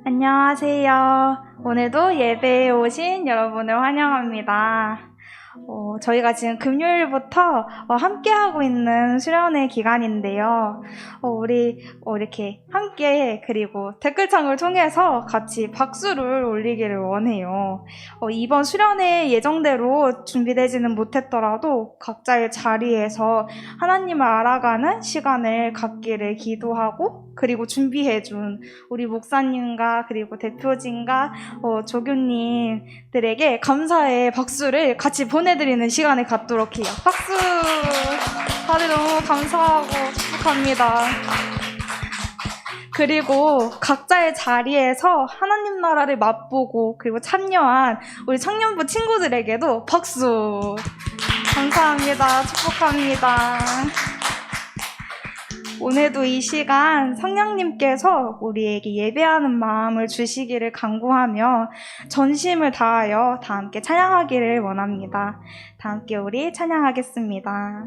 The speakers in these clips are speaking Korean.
안녕하세요. 오늘도 예배에 오신 여러분을 환영합니다. 저희가 지금 금요일부터 함께하고 있는 수련회 기간인데요. 우리 이렇게 함께 그리고 댓글창을 통해서 같이 박수를 올리기를 원해요. 이번 수련회 예정대로 준비되지는 못했더라도 각자의 자리에서 하나님을 알아가는 시간을 갖기를 기도하고 그리고 준비해준 우리 목사님과 그리고 대표진과 조교님들에게 감사의 박수를 같이 보내드리는 시간을 갖도록 해요. 박수! 다들 너무 감사하고 축복합니다. 그리고 각자의 자리에서 하나님 나라를 맛보고 그리고 참여한 우리 청년부 친구들에게도 박수! 감사합니다. 축복합니다. 오늘도 이 시간 성령님께서 우리에게 예배하는 마음을 주시기를 간구하며 전심을 다하여 다 함께 찬양하기를 원합니다. 다 함께 우리 찬양하겠습니다.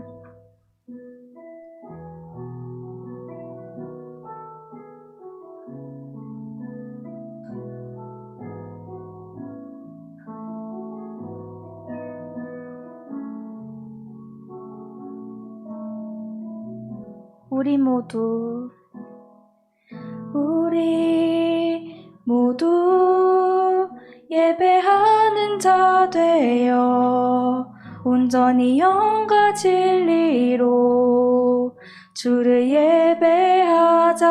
우리 모두 예배하는 자 되어 온전히 영과 진리로 주를 예배하자.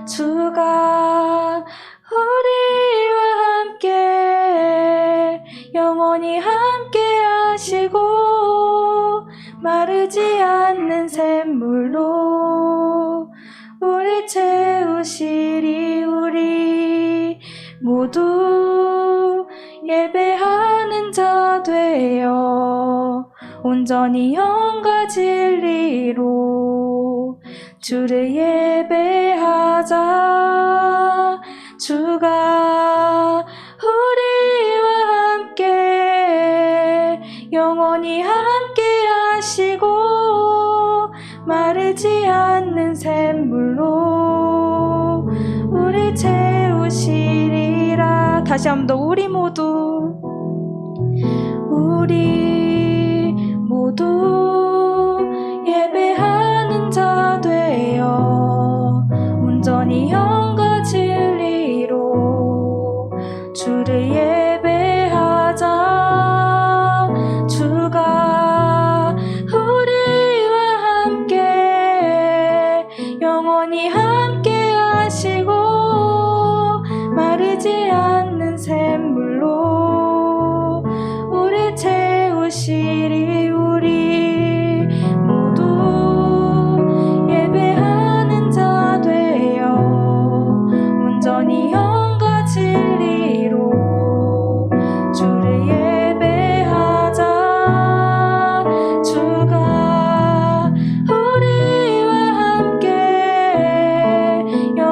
주가 우리와 함께 영원히 함께 하시고 마르지 않는 샘물로 우리 채우시리. 우리 모두 예배하는 자 되어 온전히 영과 진리로 주를 예배하자. 주가 우리와 함께 영원히 함께 하시고 마르지 않는 샘물로 우리 채우시리라. 다시 한 번 더. 우리 모두 예배하는 자 되어 온전히 영과 진리로 주를 예배하자. 주가 우리와 함께 영원히 함께 하시고 마르지 않는 샘물로 우리 채우시리. 우리 모두 예배하는 자 되어 온전히 영과 진리로 주를 예배하자. 주가 우리와 함께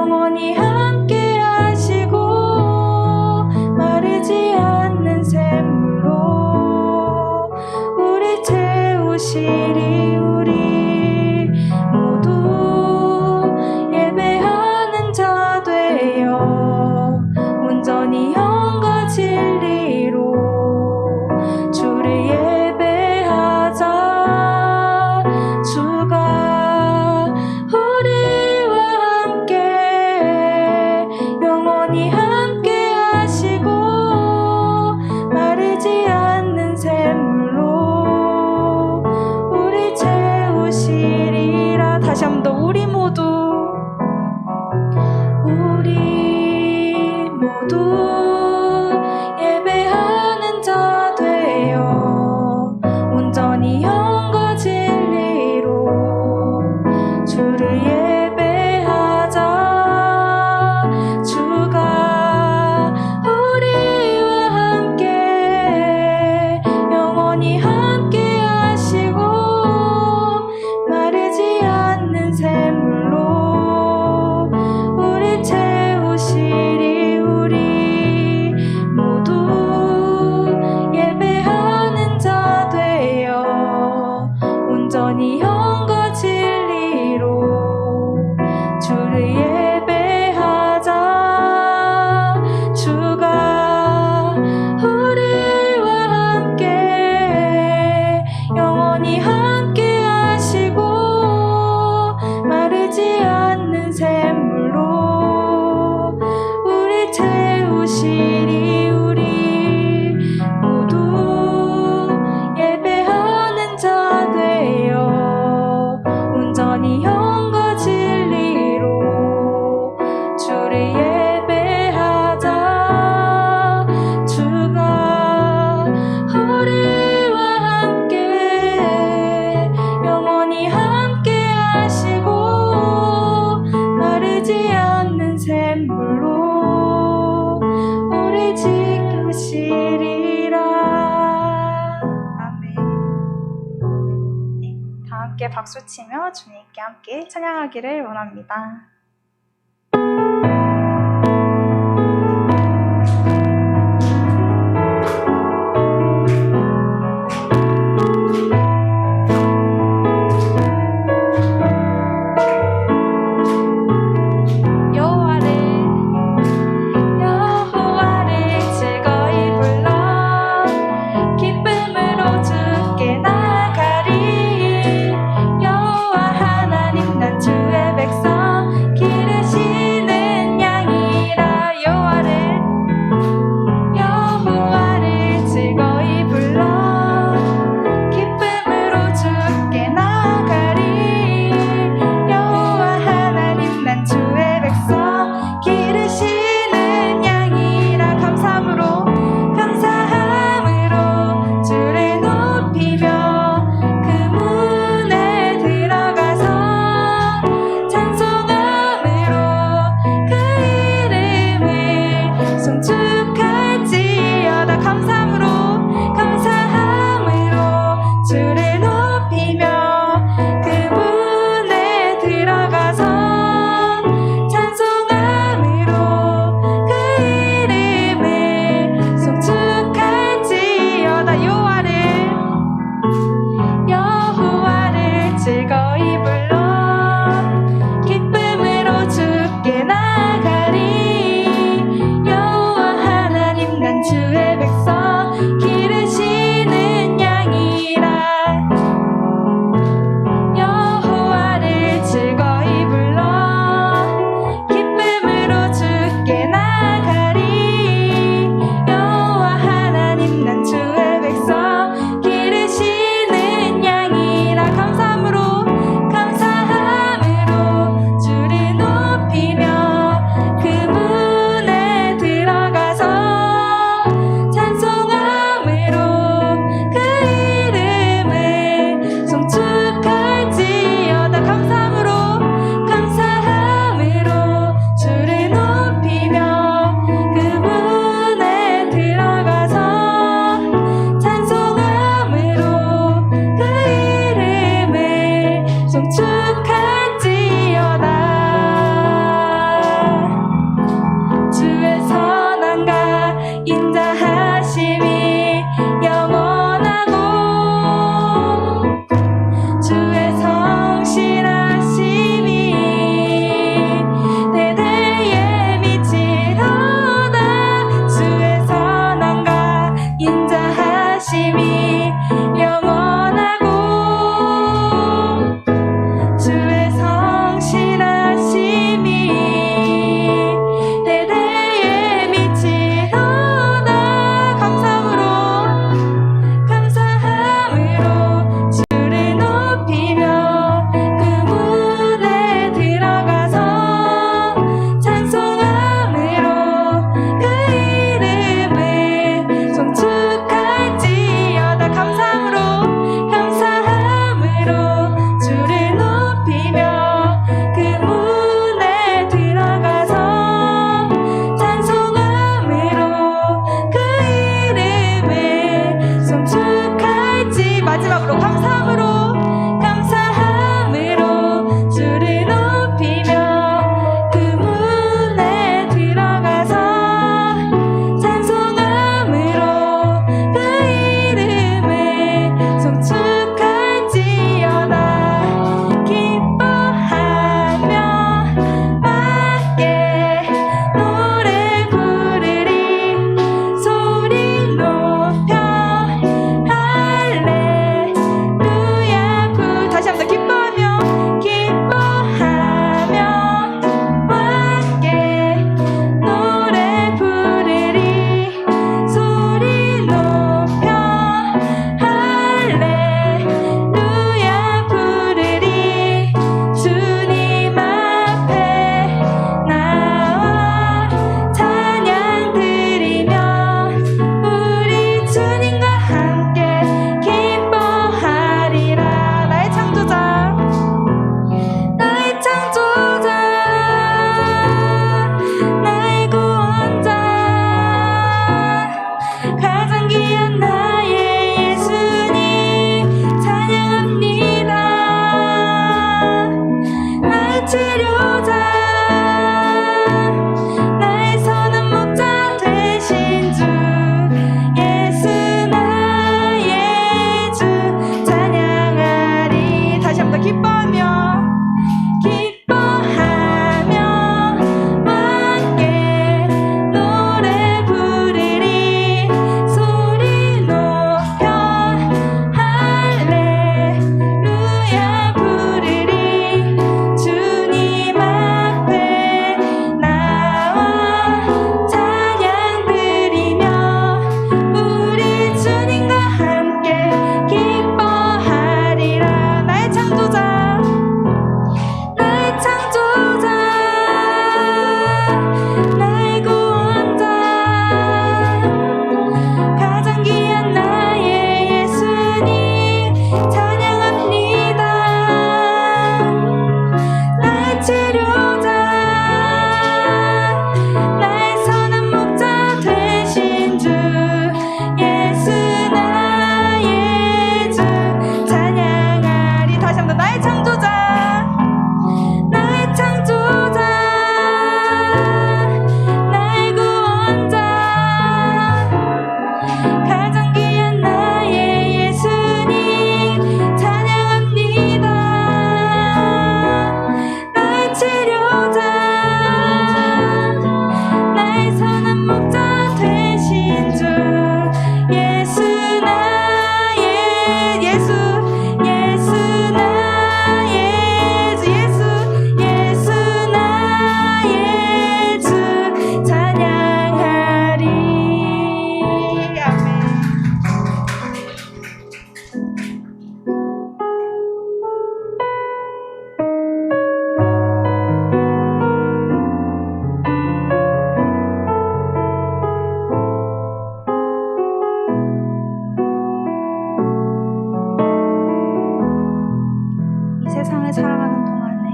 영원히 함께 하시고 마르지 않는 샘물로 우리 채우시리. 우리 모두 예배하는 자 되어 온전히 영과 진리로 주를 예배하자. 주가 우리와 함께 영원히 함께 하시고 마르지 않는 샘물로 우리 채우시리라. 다시 한 번 더. 우리 모두 예배하는 자 되어 온전히 영과 진리로 주를 예배하자. 주가 우리와 함께 영원히 함께 하시고 마르지 않는 샘물로 우리 채우시리. 우리 모두 예배하는 자 되어 온전히 영과 진리로 주를 예배하자. 박수치며 주님께 함께 찬양하기를 원합니다. 치료자 나의 선한 목자 되신 주 예수 나의 주 찬양하리. 다시 한번 더 기뻐하며 함께 노래 부르리. 소리 높여 할렐루야 부르리. 주님 앞에 나와 찬양 드리며 우리 주님과 함께 기뻐하리라. 나의 창조자 나의 창조자 나의 구원자 가장 귀한 나의 예수님 찬양합니다. 나의 치료자 나의 선한 목자 되신 주 예수 나의 주 찬양하리. 다시 한번 나의 창조자 나의 창조자 나의 구원자 가장 귀한 나의 예수님 찬양합니다. 나의 치료자 나의 선한 목자 되신 주 예수 나의 예수 나의 주 예수 나의 주 찬양하리. 아멘. 이 세상을 살아가는 동안에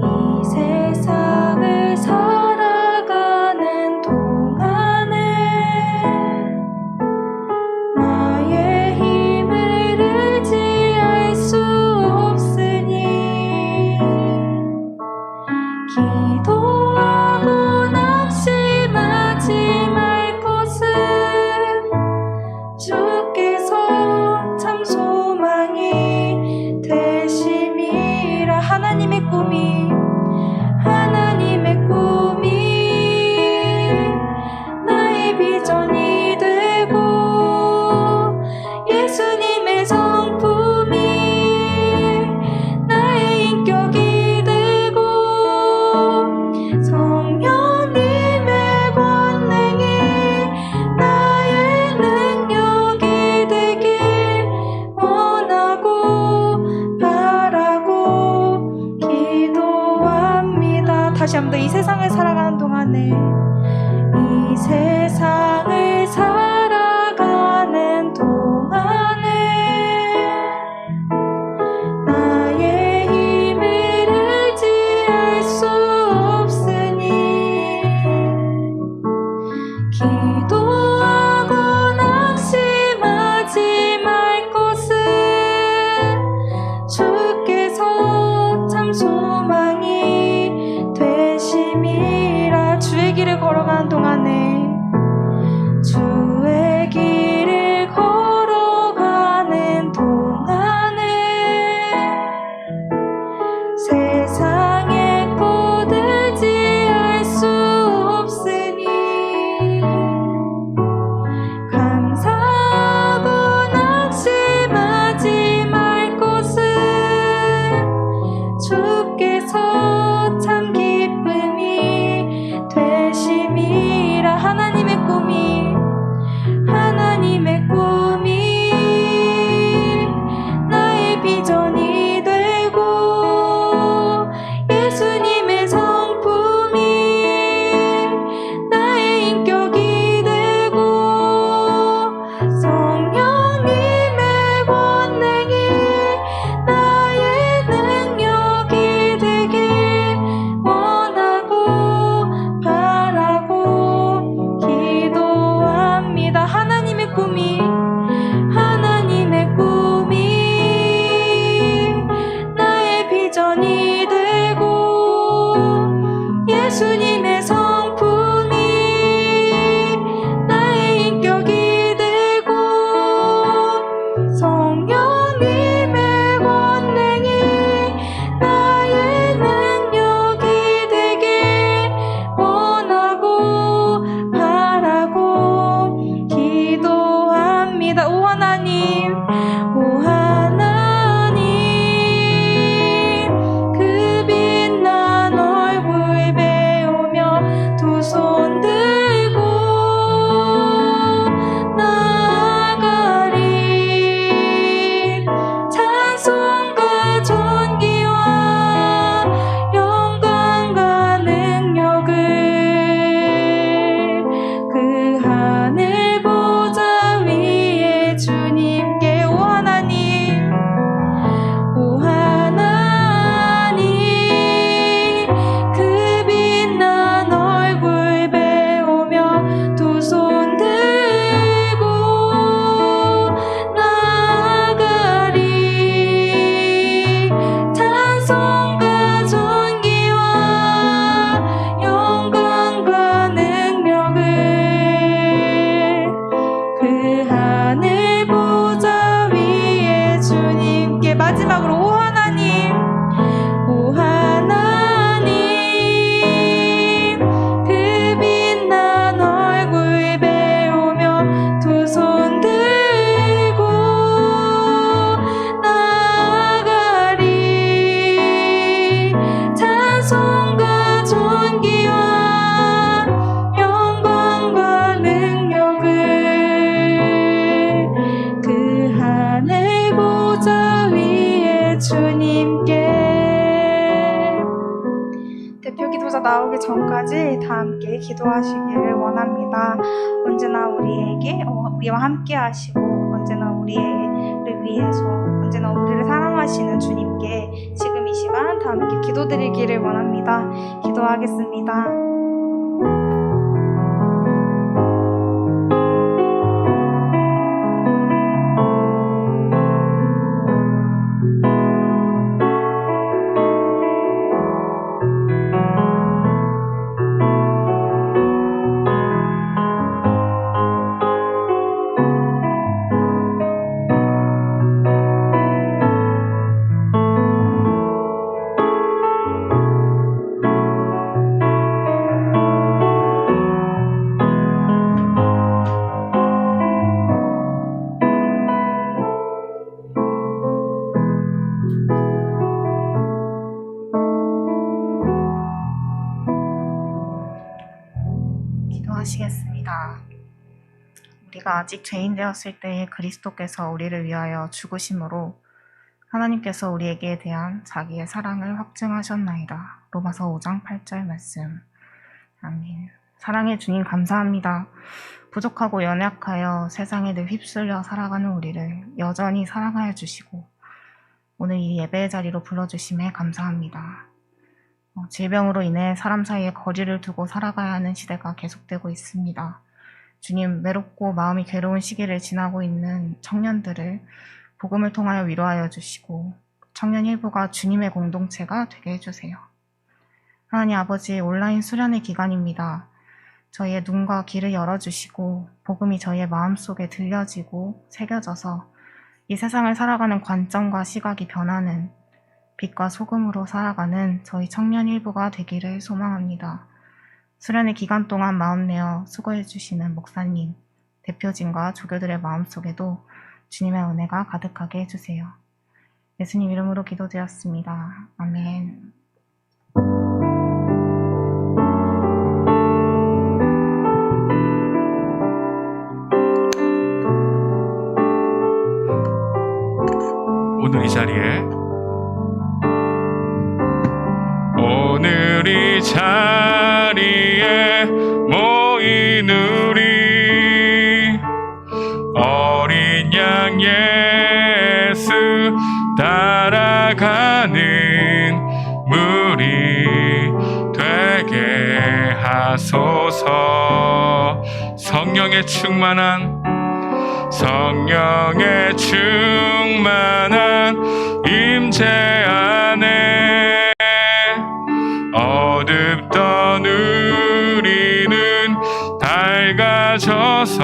이 세상을 살아가는 동안에 나의 힘을 의지할 수 없으니 기도하고 낙심하지 말 것은 주께서 참 소망이 되심이라. 하나님의 꿈이 나의 비전이 되고 예수님의 성품이 나의 인격이 되고 성령님의 권능이 나의 능력이 되길 원하고 바라고 기도합니다. 다시 한번 더 이 세상을 살아가는 동안에 이 세상을 살아가는 동안에 나의 힘을 의지할 수 없으니 기도하고 낙심하지 말 것은 주께서 참 소망이 되심이라. 주의 길을 걸어가는 동안에 주의 길을 걸어가는 동안에 세상의 것 의지할 수 없으니 감사하고 낙심하지 말 것은 주께서 참 기쁨이 되심이라. 주님의 성품이 나의 인격이 되고 성령님의 권능이 나의 능력이 되게 원하고 바라고 기도합니다. 오 하나님, 오 하나님, 그 빛난 얼굴 배우며 두 손 들고 나아가리. 찬송과 존귀와 영광과 능력을 그 하늘 보좌 위에 주님께. 오 하나님, 오 하나님, 그 빛난 얼굴 배우며 두 손 들고 나아가리. 찬송과 존귀와 영광과 능력을 그 하늘 보좌 위에 주님께. 마지막으로 오 하나님, 오 하나님, 그 빛난 얼굴 배우며 두 손 들고 나아가리. 찬송과 존귀와 영광과 능력을 그 하늘 보좌 위에 주님께. 대표 기도자 나오기 전까지 다 함께 기도하시기를 원합니다. 언제나 우리와 함께 하시고 언제나 우리를 위해서 언제나 우리를 사랑하시는 주님께 지금 이 시간 다 함께 기도드리기를 원합니다. 기도하겠습니다. 기도하시겠습니다. 우리가 아직 죄인 되었을 때에 그리스도께서 우리를 위하여 죽으심으로 하나님께서 우리에게 대한 자기의 사랑을 확증하셨나이다. 로마서 5장 8절 말씀. 아멘. 사랑의 주님 감사합니다. 부족하고 연약하여 세상에 늘 휩쓸려 살아가는 우리를 여전히 사랑하여 주시고 오늘 이 예배의 자리로 불러주심에 감사합니다. 질병으로 인해 사람 사이에 거리를 두고 살아가야 하는 시대가 계속되고 있습니다. 주님, 외롭고 마음이 괴로운 시기를 지나고 있는 청년들을 복음을 통하여 위로하여 주시고 청년 일부가 주님의 공동체가 되게 해주세요. 하나님 아버지, 온라인 수련의 기간입니다. 저희의 눈과 귀를 열어주시고 복음이 저희의 마음속에 들려지고 새겨져서 이 세상을 살아가는 관점과 시각이 변하는 빛과 소금으로 살아가는 저희 청년 일부가 되기를 소망합니다. 수련의 기간 동안 마음 내어 수고해 주시는 목사님, 대표진과 조교들의 마음속에도 주님의 은혜가 가득하게 해주세요. 예수님 이름으로 기도드렸습니다. 아멘. 오늘 이 자리에 모인 우리 어린 양 예수 따라가는 무리 되게 하소서. 성령의 충만한 임재 안에 어둡던 하늘이는 밝아져서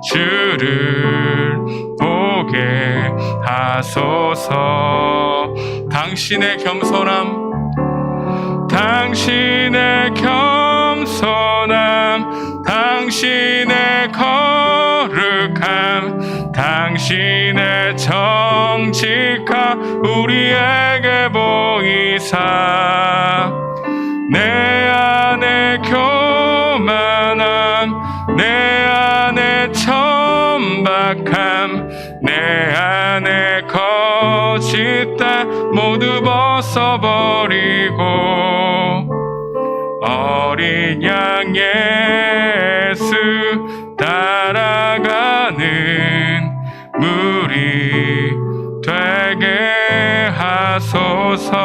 주를 보게 하소서. 당신의 겸손함, 당신의 겸손함, 당신의 거룩함, 당신의 정직함 우리에게 보이사 내 안에 교만함, 내 안에 천박함, 내 안에 거짓다 모두 벗어버리고 어린 양 예수 따라가는 물이 되게 하소서.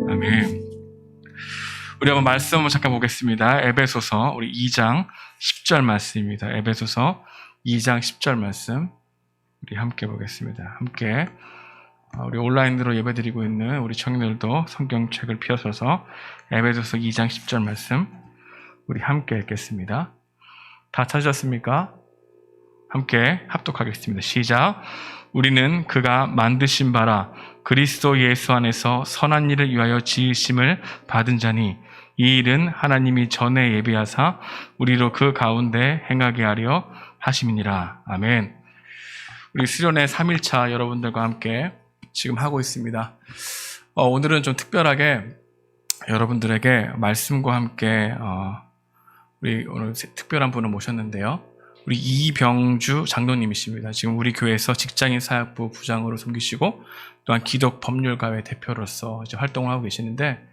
아멘. 우리 한번 말씀 한번 잠깐 보겠습니다. 에베소서 우리 2장 10절 말씀입니다. 에베소서 2장 10절 말씀 우리 함께 보겠습니다. 함께 우리 온라인으로 예배드리고 있는 우리 청년들도 성경책을 펴서서 에베소서 2장 10절 말씀 우리 함께 읽겠습니다. 다 찾으셨습니까? 함께 합독하겠습니다. 시작. 우리는 그가 만드신 바라 그리스도 예수 안에서 선한 일을 위하여 지으심을 받은 자니 이 일은 하나님이 전에 예비하사 우리로 그 가운데 행하게 하려 하심이니라. 아멘. 우리 수련회 3일차 여러분들과 함께 지금 하고 있습니다. 오늘은 좀 특별하게 여러분들에게 말씀과 함께 우리 오늘 특별한 분을 모셨는데요. 우리 이병주 장로님이십니다. 지금 우리 교회에서 직장인 사역부 부장으로 섬기시고 또한 기독 법률가회 대표로서 이제 활동을 하고 계시는데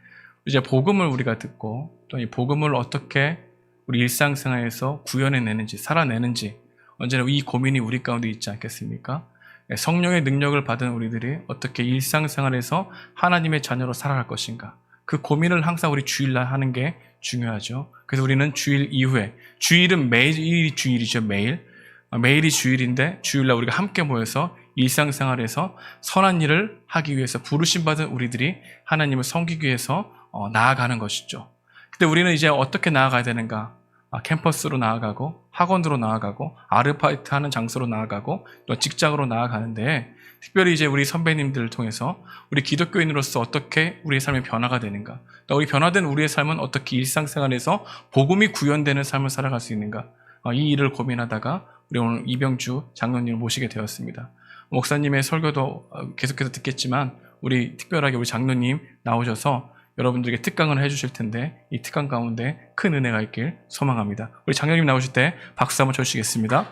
이제 복음을 우리가 듣고 또 이 복음을 어떻게 우리 일상생활에서 구현해내는지 살아내는지 언제나 이 고민이 우리 가운데 있지 않겠습니까? 성령의 능력을 받은 우리들이 어떻게 일상생활에서 하나님의 자녀로 살아갈 것인가? 그 고민을 항상 우리 주일날 하는 게 중요하죠. 그래서 우리는 주일 이후에, 주일은 매일이 주일이죠. 매일이 주일인데 주일날 우리가 함께 모여서 일상생활에서 선한 일을 하기 위해서 부르심 받은 우리들이 하나님을 섬기기 위해서 나아가는 것이죠. 근데 우리는 이제 어떻게 나아가야 되는가? 캠퍼스로 나아가고 학원으로 나아가고 아르바이트 하는 장소로 나아가고 또 직장으로 나아가는데 특별히 이제 우리 선배님들을 통해서 우리 기독교인으로서 어떻게 우리의 삶의 변화가 되는가, 또 우리 변화된 우리의 삶은 어떻게 일상생활에서 복음이 구현되는 삶을 살아갈 수 있는가, 이 일을 고민하다가 우리 오늘 이병주 장로님을 모시게 되었습니다. 목사님의 설교도 계속해서 듣겠지만 우리 특별하게 우리 장로님 나오셔서 여러분들에게 특강을 해주실 텐데 이 특강 가운데 큰 은혜가 있길 소망합니다. 우리 장로님 나오실 때 박수 한번 쳐주시겠습니다.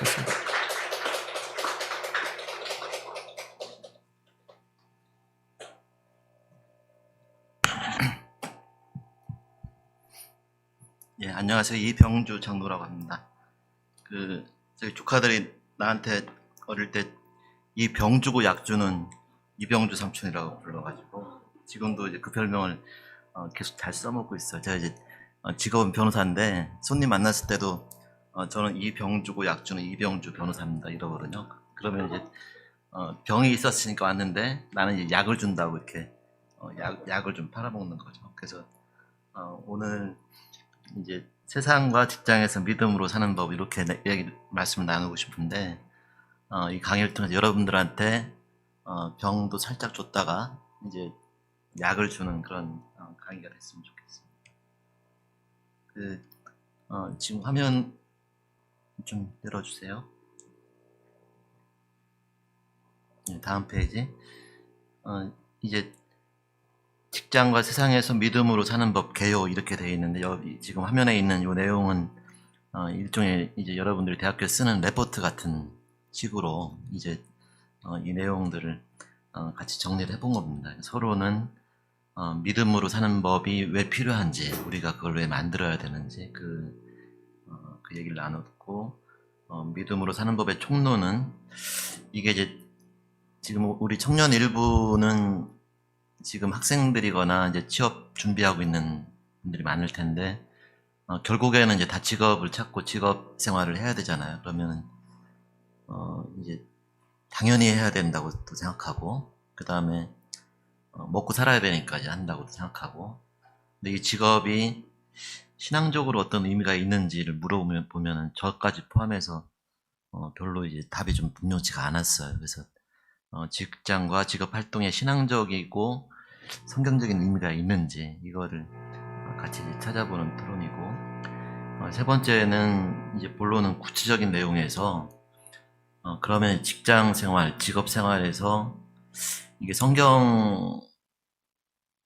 좋습니다. 예, 안녕하세요. 이병주 장로라고 합니다. 저희 조카들이 나한테 어릴 때 이병주고 약주는 이병주 삼촌이라고 불러가지고 지금도 이제 그 별명을 계속 잘 써먹고 있어요. 제가 이제 직업은 변호사인데 손님 만났을 때도 저는 이병주고 약주는 이병주 변호사입니다 이러거든요. 그러면 이제 병이 있었으니까 왔는데 나는 이제 약을 준다고 이렇게 약을 좀 팔아먹는 거죠. 그래서 오늘 이제 세상과 직장에서 믿음으로 사는 법 이렇게 말씀을 나누고 싶은데 이 강의를 통해서 여러분들한테 병도 살짝 줬다가 이제 약을 주는 그런 강의가 됐으면 좋겠습니다. 지금 화면 좀 열어주세요. 네, 다음 페이지. 이제 직장과 세상에서 믿음으로 사는 법 개요 이렇게 되어 있는데 여기 지금 화면에 있는 이 내용은 일종의 이제 여러분들이 대학교에 쓰는 레포트 같은 식으로 이제 이 내용들을 같이 정리를 해본 겁니다. 서로는 믿음으로 사는 법이 왜 필요한지, 우리가 그걸 왜 만들어야 되는지 그 얘기를 나눴고, 믿음으로 사는 법의 총론은 이게 이제 지금 우리 청년 일부는 지금 학생들이거나 이제 취업 준비하고 있는 분들이 많을 텐데 결국에는 이제 다 직업을 찾고 직업 생활을 해야 되잖아요. 그러면 이제 당연히 해야 된다고 또 생각하고, 그 다음에 먹고 살아야 되니까 이제 한다고 생각하고, 근데 이 직업이 신앙적으로 어떤 의미가 있는지를 물어보면은 저까지 포함해서 별로 이제 답이 좀 분명치가 않았어요. 그래서 직장과 직업 활동에 신앙적이고 성경적인 의미가 있는지 이거를 같이 이제 찾아보는 토론이고, 세 번째는 이제 본론은 구체적인 내용에서 그러면 직장 생활, 직업 생활에서 이게 성경이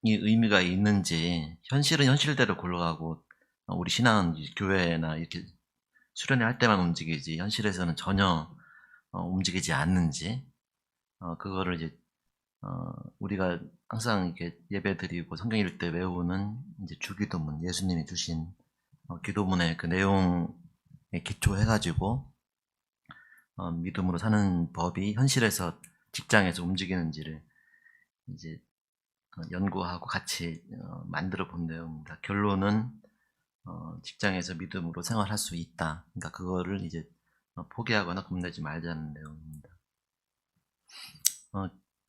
의미가 있는지, 현실은 현실대로 굴러가고 우리 신앙은 이제 교회나 이렇게 수련회 할 때만 움직이지 현실에서는 전혀 움직이지 않는지, 그거를 이제 우리가 항상 이렇게 예배 드리고 성경 읽을 때 외우는 이제 주기도문, 예수님이 주신 기도문의 그 내용에 기초해가지고 믿음으로 사는 법이 현실에서 직장에서 움직이는지를 이제 연구하고 같이 만들어 본 내용입니다. 결론은 직장에서 믿음으로 생활할 수 있다. 그러니까 그거를 이제 포기하거나 겁내지 말자는 내용입니다.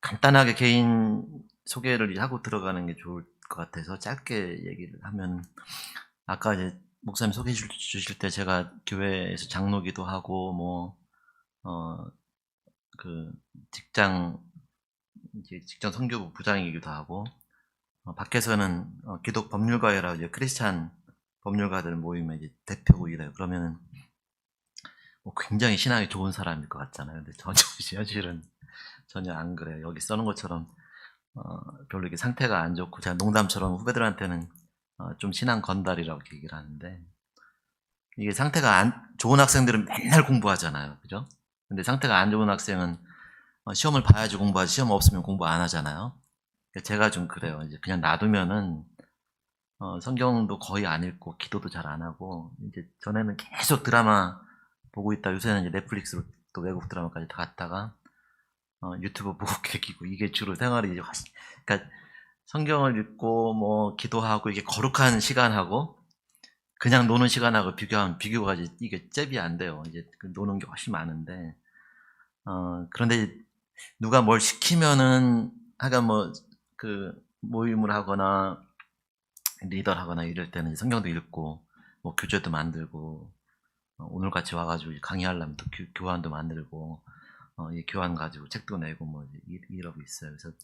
간단하게 개인 소개를 하고 들어가는 게 좋을 것 같아서 짧게 얘기를 하면, 아까 이제 목사님 소개해 주실 때 제가 교회에서 장로기도 하고 그 직장 선교부 부장이기도 하고, 밖에서는 기독 법률가회라 이제 크리스찬 법률가들 모임의 이제 대표고 이래요. 그러면은 굉장히 신앙이 좋은 사람일 것 같잖아요. 근데 전혀 현실은 전혀 안 그래요. 여기 써놓은 것처럼 별로 이렇게 상태가 안 좋고, 제가 농담처럼 후배들한테는 좀 신앙 건달이라고 얘기를 하는데, 이게 상태가 안 좋은 학생들은 맨날 공부하잖아요. 그죠? 근데 상태가 안 좋은 학생은 시험을 봐야지 공부하지, 시험 없으면 공부 안 하잖아요. 제가 좀 그래요. 이제 그냥 놔두면은 성경도 거의 안 읽고 기도도 잘 안 하고, 이제 전에는 계속 드라마 보고 있다, 요새는 이제 넷플릭스로 또 외국 드라마까지 다 갔다가 유튜브 보고 계기고, 이게 주로 생활이 이제 그러니까 성경을 읽고 뭐 기도하고 이게 거룩한 시간하고 그냥 노는 시간하고 비교하면 비교가 이게 잽이 안 돼요. 이제 노는 게 훨씬 많은데, 그런데 누가 뭘 시키면은 하여간 뭐 그 모임을 하거나 리더를 하거나 이럴 때는 성경도 읽고 뭐 교재도 만들고, 오늘 같이 와가지고 강의하려면 또 교환도 만들고 이 교환 가지고 책도 내고 뭐 이러고 있어요. 그래서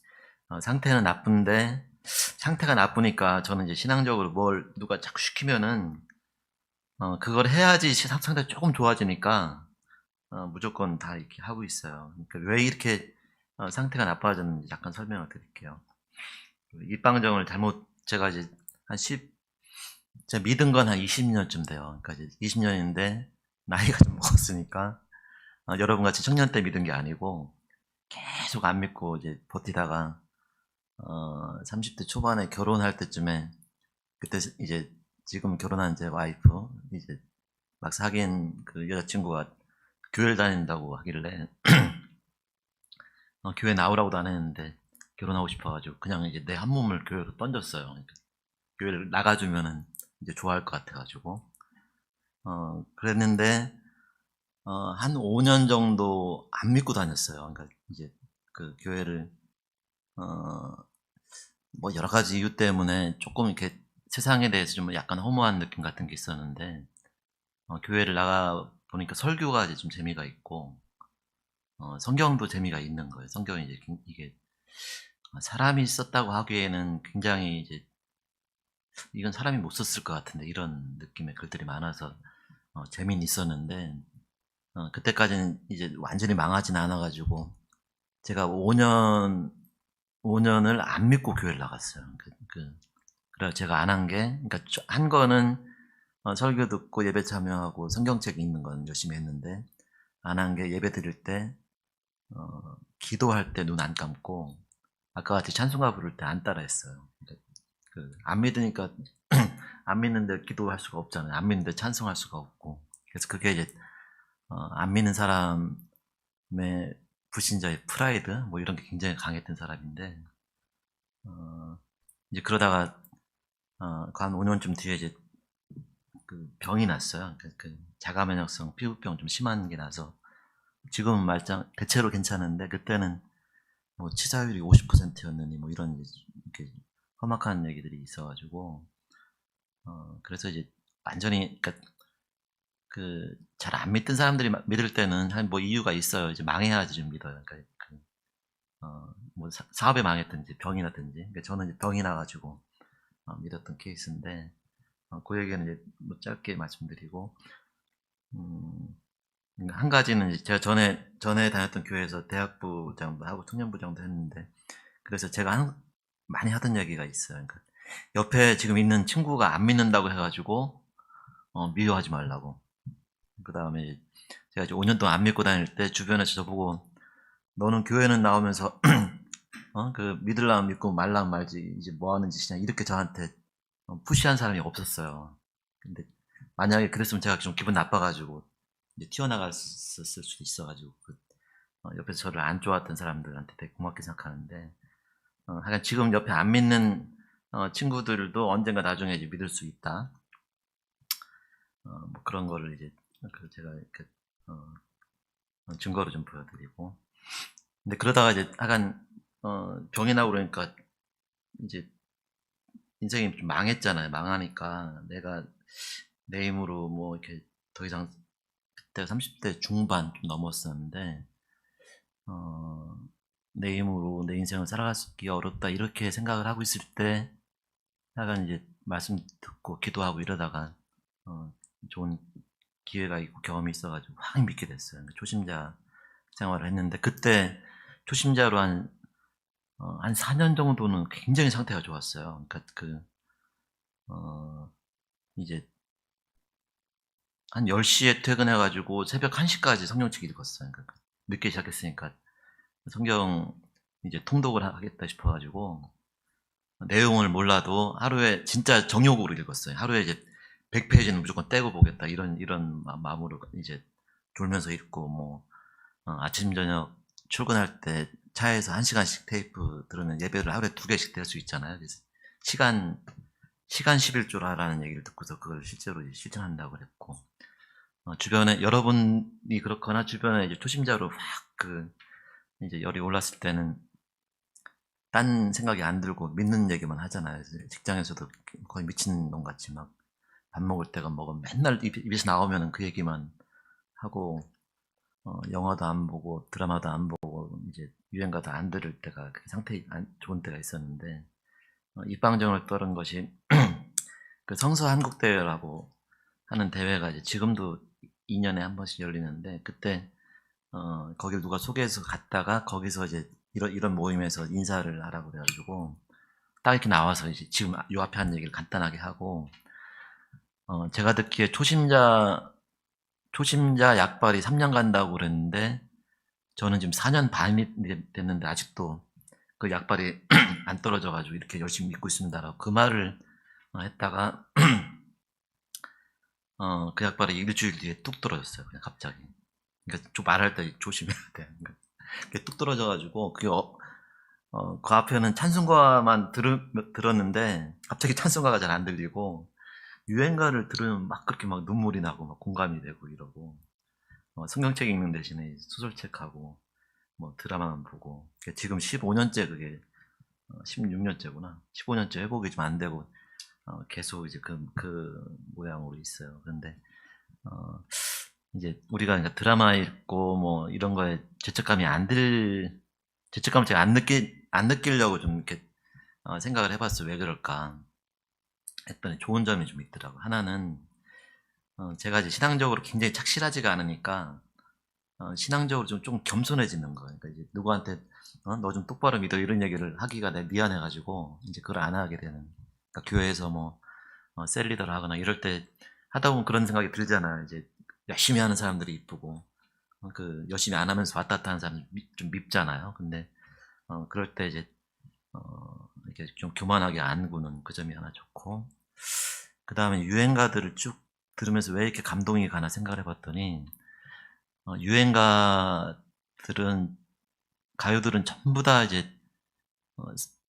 상태는 나쁜데, 상태가 나쁘니까 저는 이제 신앙적으로 뭘 누가 자꾸 시키면은 그걸 해야지 상태가 조금 좋아지니까 무조건 다 이렇게 하고 있어요. 그러니까 왜 이렇게 상태가 나빠졌는지 잠깐 설명을 드릴게요. 일방적을 잘못, 제가 이제 제가 믿은 건 한 20년쯤 돼요. 그러니까 이제 20년인데 나이가 좀 먹었으니까, 여러분 같이 청년 때 믿은 게 아니고 계속 안 믿고 이제 버티다가 30대 초반에 결혼할 때쯤에, 그때 이제 지금 결혼한 제 와이프 이제 막 사귄 그 여자친구가 교회를 다닌다고 하길래 교회 나오라고도 안 했는데 결혼하고 싶어가지고 그냥 이제 내 한 몸을 교회로 던졌어요. 그러니까 교회를 나가주면은 이제 좋아할 것 같아가지고 그랬는데 한 5년 정도 안 믿고 다녔어요. 그러니까 이제 그 교회를 뭐 여러 가지 이유 때문에 조금 이렇게 세상에 대해서 좀 약간 허무한 느낌 같은 게 있었는데, 교회를 나가 보니까 설교가 이제 좀 재미가 있고 성경도 재미가 있는 거예요. 성경이 이제 이게 사람이 썼다고 하기에는 굉장히 이제 이건 사람이 못 썼을 것 같은데 이런 느낌의 글들이 많아서 재미는 있었는데, 그때까지는 이제 완전히 망하진 않아가지고 제가 5년을 안 믿고 교회를 나갔어요. 그래서 제가 안 한 게, 그러니까 한 거는 설교 듣고 예배 참여하고 성경책 읽는 건 열심히 했는데, 안 한 게 예배 드릴 때 기도할 때 눈 안 감고 아까 같이 찬송가 부를 때 안 따라했어요. 안 믿으니까 안 믿는데 기도할 수가 없잖아요. 안 믿는데 찬송할 수가 없고. 그래서 그게 이제 안 믿는 사람의 불신자의 프라이드 뭐 이런 게 굉장히 강했던 사람인데, 이제 그러다가 한 5년쯤 뒤에 이제 그 병이 났어요. 그 자가면역성 피부병 좀 심한 게 나서 지금은 말짱 대체로 괜찮은데, 그때는 뭐 치사율이 50%였느니 뭐 이런 이렇게 험악한 얘기들이 있어가지고 그래서 이제 완전히 그러니까 그 잘 안 믿던 사람들이 믿을 때는 한 뭐 이유가 있어요. 이제 망해야지 좀 믿어요. 그러니까 뭐 사업에 망했든지 병이 났든지. 그러니까 저는 이제 병이 나가지고 믿었던 케이스인데 그 얘기는 이제 뭐 짧게 말씀드리고 한 가지는 이제 제가 전에 다녔던 교회에서 대학부장도 하고 청년부장도 했는데 그래서 제가 많이 하던 얘기가 있어요. 그러니까 옆에 지금 있는 친구가 안 믿는다고 해가지고 미워하지 말라고. 그 다음에 제가 이제 5년 동안 안 믿고 다닐 때 주변에서 저보고 너는 교회는 나오면서 그 믿으려면 믿고 말라면 말지 이제 뭐 하는 짓이냐 이렇게 저한테 푸시한 사람이 없었어요. 근데 만약에 그랬으면 제가 좀 기분 나빠가지고 이제 튀어나갔을 수도 있어가지고 옆에서 저를 안 좋아했던 사람들한테 되게 고맙게 생각하는데 하여간 지금 옆에 안 믿는 친구들도 언젠가 나중에 이제 믿을 수 있다. 뭐 그런 거를 이제 제가 이렇게 증거로 좀 보여드리고. 근데 그러다가 이제 하여간 병이 나고 그러니까 이제 인생이 좀 망했잖아요. 망하니까 내가 내 힘으로 뭐 이렇게 더 이상 그때 30대 중반 좀 넘었었는데 내 힘으로 내 인생을 살아가기 어렵다 이렇게 생각을 하고 있을 때 약간 이제 말씀 듣고 기도하고 이러다가 좋은 기회가 있고 경험이 있어가지고 확 믿게 됐어요. 그러니까 초심자 생활을 했는데 그때 초심자로 한 4년 정도는 굉장히 상태가 좋았어요. 그러니까 이제 한 10시에 퇴근해가지고 새벽 1시까지 성경책 읽었어요. 그러니까 늦게 시작했으니까 성경 이제 통독을 하겠다 싶어가지고 내용을 몰라도 하루에 진짜 정욕으로 읽었어요. 하루에 이제 100페이지는 무조건 떼고 보겠다 이런 마음으로 이제 졸면서 읽고 뭐 아침 저녁 출근할 때 차에서 1시간씩 테이프 들으면 예배를 하루에 2개씩 될 수 있잖아요. 그래서 시간 11조라라는 얘기를 듣고서 그걸 실제로 이제 실천한다고 그랬고 주변에 여러분이 그렇거나 주변에 이제 초심자로 확 이제 열이 올랐을 때는 딴 생각이 안 들고 믿는 얘기만 하잖아요. 직장에서도 거의 미친놈 같이 막 밥 먹을 때가 먹으면 맨날 입에서 나오면은 그 얘기만 하고 영화도 안 보고 드라마도 안 보고 이제 유행가도 안 들을 때가 상태 안 좋은 때가 있었는데 입방정을 떨은 것이 그 성서 한국대회라고 하는 대회가 이제 지금도 2년에 한 번씩 열리는데 그때 거길 누가 소개해서 갔다가 거기서 이제 이런 모임에서 인사를 하라고 그래가지고 딱 이렇게 나와서 이제 지금 요 앞에 한 얘기를 간단하게 하고 제가 듣기에 초심자 약발이 3년 간다고 그랬는데 저는 지금 4년 반이 됐는데 아직도 그 약발이 안 떨어져가지고 이렇게 열심히 믿고 있습니다라고 그 말을 했다가 그 약발이 일주일 뒤에 뚝 떨어졌어요. 그냥 갑자기. 그러니까 좀 말할 때 조심해야 돼. 그게 뚝 떨어져가지고 그게 그 앞에는 찬송가만 들었는데 갑자기 찬송가가 잘 안 들리고 유행가를 들으면 막 그렇게 막 눈물이 나고 막 공감이 되고 이러고 성경책 읽는 대신에 소설책하고 뭐 드라마만 보고 지금 15년째 그게 16년째구나 15년째 회복이 좀 안 되고 계속 이제 그 모양으로 있어요. 그런데 이제 우리가 그러니까 드라마 읽고 뭐 이런 거에 죄책감을 제가 안 느끼려고 좀 이렇게 생각을 해봤어요. 왜 그럴까 했더니 좋은 점이 좀 있더라고. 하나는 제가 이제 신앙적으로 굉장히 착실하지가 않으니까 신앙적으로 좀 겸손해지는 거예요. 그러니까 이제 누구한테 너 좀 똑바로 믿어 이런 얘기를 하기가 내가 미안해가지고 이제 그걸 안 하게 되는. 그러니까 교회에서 뭐 셀리더를 하거나 이럴 때 하다 보면 그런 생각이 들잖아요. 이제 열심히 하는 사람들이 이쁘고 그 열심히 안 하면서 왔다 갔다 하는 사람 좀 밉잖아요. 근데 그럴 때 이제 이렇게 좀 교만하게 안 구는 그 점이 하나 좋고 그 다음에 유행가들을 쭉 들으면서 왜 이렇게 감동이 가나 생각을 해봤더니 가요들은 전부 다 이제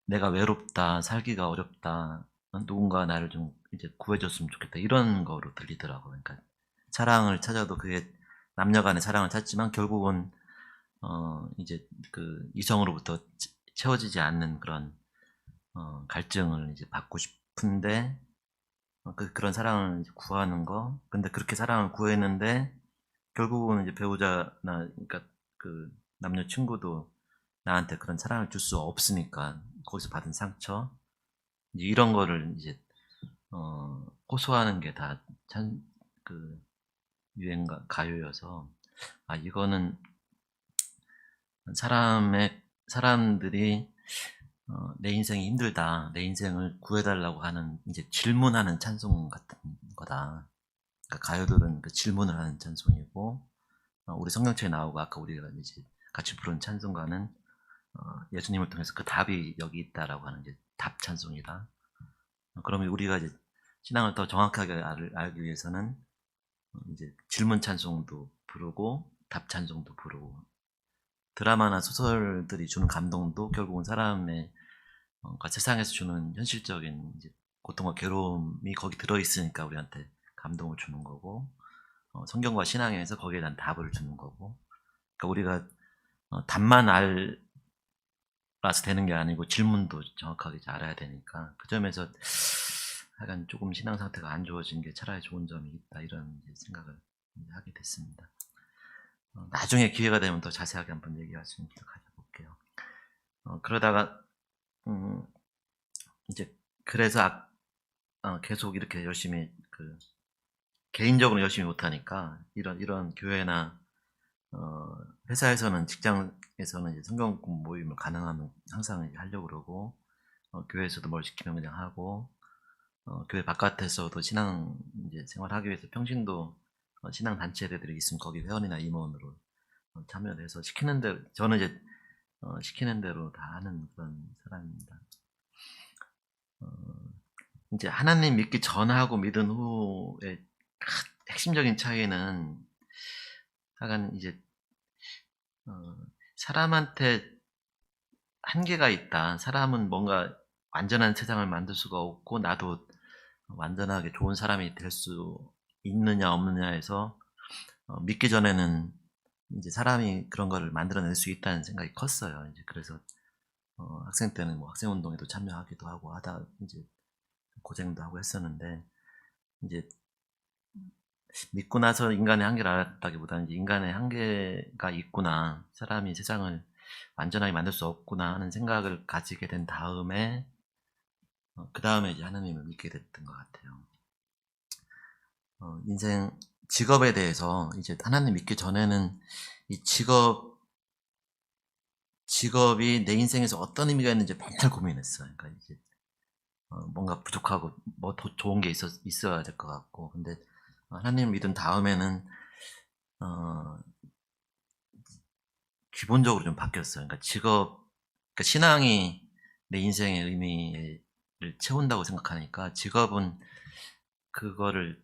내가 외롭다, 살기가 어렵다, 누군가 나를 좀 이제 구해줬으면 좋겠다 이런 거로 들리더라고요. 그러니까 사랑을 찾아도 그게 남녀간의 사랑을 찾지만 결국은 이제 그 이성으로부터 채워지지 않는 그런 갈증을 이제 받고 싶은데 그런 사랑을 이제 구하는 거. 근데 그렇게 사랑을 구했는데 결국은 이제 배우자나 그러니까 그 남녀 친구도 나한테 그런 사랑을 줄 수 없으니까 거기서 받은 상처 이제 이런 거를 이제 호소하는 게 다 그 유행가 가요여서 이거는 사람들이 내 인생이 힘들다, 내 인생을 구해달라고 하는 이제 질문하는 찬송 같은 거다. 그러니까 가요들은 그 질문을 하는 찬송이고, 우리 성경책에 나오고 아까 우리가 이제 같이 부른 찬송가는 예수님을 통해서 그 답이 여기 있다라고 하는 이제 답 찬송이다. 그러면 우리가 이제 신앙을 더 정확하게 알기 위해서는 이제 질문 찬송도 부르고 답 찬송도 부르고 드라마나 소설들이 주는 감동도 결국은 사람의 세상에서 주는 현실적인 이제 고통과 괴로움이 거기 들어있으니까 우리한테 감동을 주는 거고 성경과 신앙에서 거기에 대한 답을 주는 거고 그러니까 우리가 답만 알아서 되는 게 아니고 질문도 정확하게 알아야 되니까 그 점에서 약간 조금 신앙 상태가 안 좋아진 게 차라리 좋은 점이 있다 이런 생각을 하게 됐습니다. 나중에 기회가 되면 더 자세하게 한번 얘기할 수 있도록 가져볼게요. 그러다가 이제 그래서 계속 이렇게 열심히 개인적으로 열심히 못하니까 이런 교회나 회사에서는 직장에서는 이제 성경 공부 모임을 가능하면 항상 이제 하려고 그러고 교회에서도 뭘 시키면 그냥 하고 교회 바깥에서도 신앙 이제 생활하기 위해서 평신도 신앙 단체들이 있으면 거기 회원이나 임원으로 참여를 해서 시키는 대로 저는 이제 시키는 대로 다 하는 그런 사람입니다. 이제 하나님 믿기 전하고 믿은 후의 핵심적인 차이는 약간 이제 사람한테 한계가 있다. 사람은 뭔가 완전한 세상을 만들 수가 없고 나도 완전하게 좋은 사람이 될 수 있느냐 없느냐에서 믿기 전에는 이제 사람이 그런 거를 만들어낼 수 있다는 생각이 컸어요. 이제 그래서 학생 때는 뭐 학생 운동에도 참여하기도 하고 하다 이제 고생도 하고 했었는데 이제 믿고 나서 인간의 한계를 알았다기보다는 이제 인간의 한계가 있구나, 사람이 세상을 완전하게 만들 수 없구나 하는 생각을 가지게 된 다음에 그 다음에 이제 하나님을 믿게 됐던 것 같아요. 인생 직업에 대해서 이제 하나님 믿기 전에는 이 직업이 내 인생에서 어떤 의미가 있는지 맨날 고민했어요. 그러니까 이제 뭔가 부족하고 뭐 더 좋은 게 있어야 될 것 같고, 근데 하나님 믿은 다음에는 기본적으로 좀 바뀌었어요. 그러니까 그러니까 신앙이 내 인생의 의미를 채운다고 생각하니까 직업은 그거를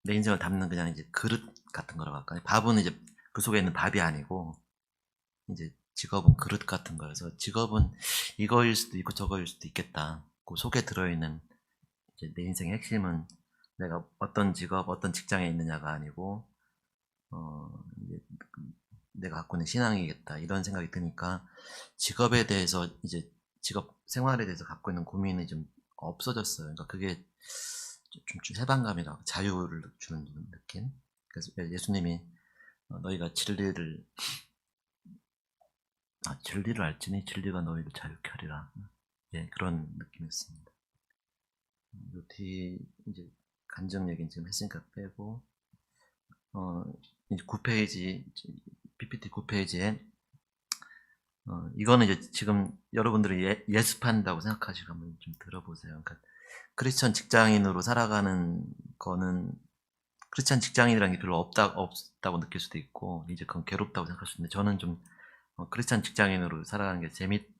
내 인생을 담는 그냥 이제 그릇 같은 거라고 할까요? 밥은 이제 그 속에 있는 밥이 아니고 이제 직업은 그릇 같은 거여서 직업은 이거일 수도 있고 저거일 수도 있겠다. 그 속에 들어있는 이제 내 인생의 핵심은 내가 어떤 직업, 어떤 직장에 있느냐가 아니고 이제 내가 갖고 있는 신앙이겠다 이런 생각이 드니까 직업에 대해서 이제 직업 생활에 대해서 갖고 있는 고민이 좀 없어졌어요. 그러니까 그게 좀 해방감이라 자유를 주는 느낌. 그래서 예수님이 너희가 진리를 알지니 진리가 너희를 자유케 하리라. 예, 그런 느낌이었습니다. 요 뒤 이제 간증 얘기는 지금 했으니까 빼고 이제 9페이지 PPT 9페이지에 이거는 이제 지금 여러분들이 예습한다고 생각하시고 한번 좀 들어보세요. 그러니까 크리스천 직장인으로 살아가는 거는 크리스천 직장인이라는 게 별로 없다고 느낄 수도 있고 이제 그건 괴롭다고 생각할 수 있는데 저는 좀 크리스천 직장인으로 살아가는 게 재밌다고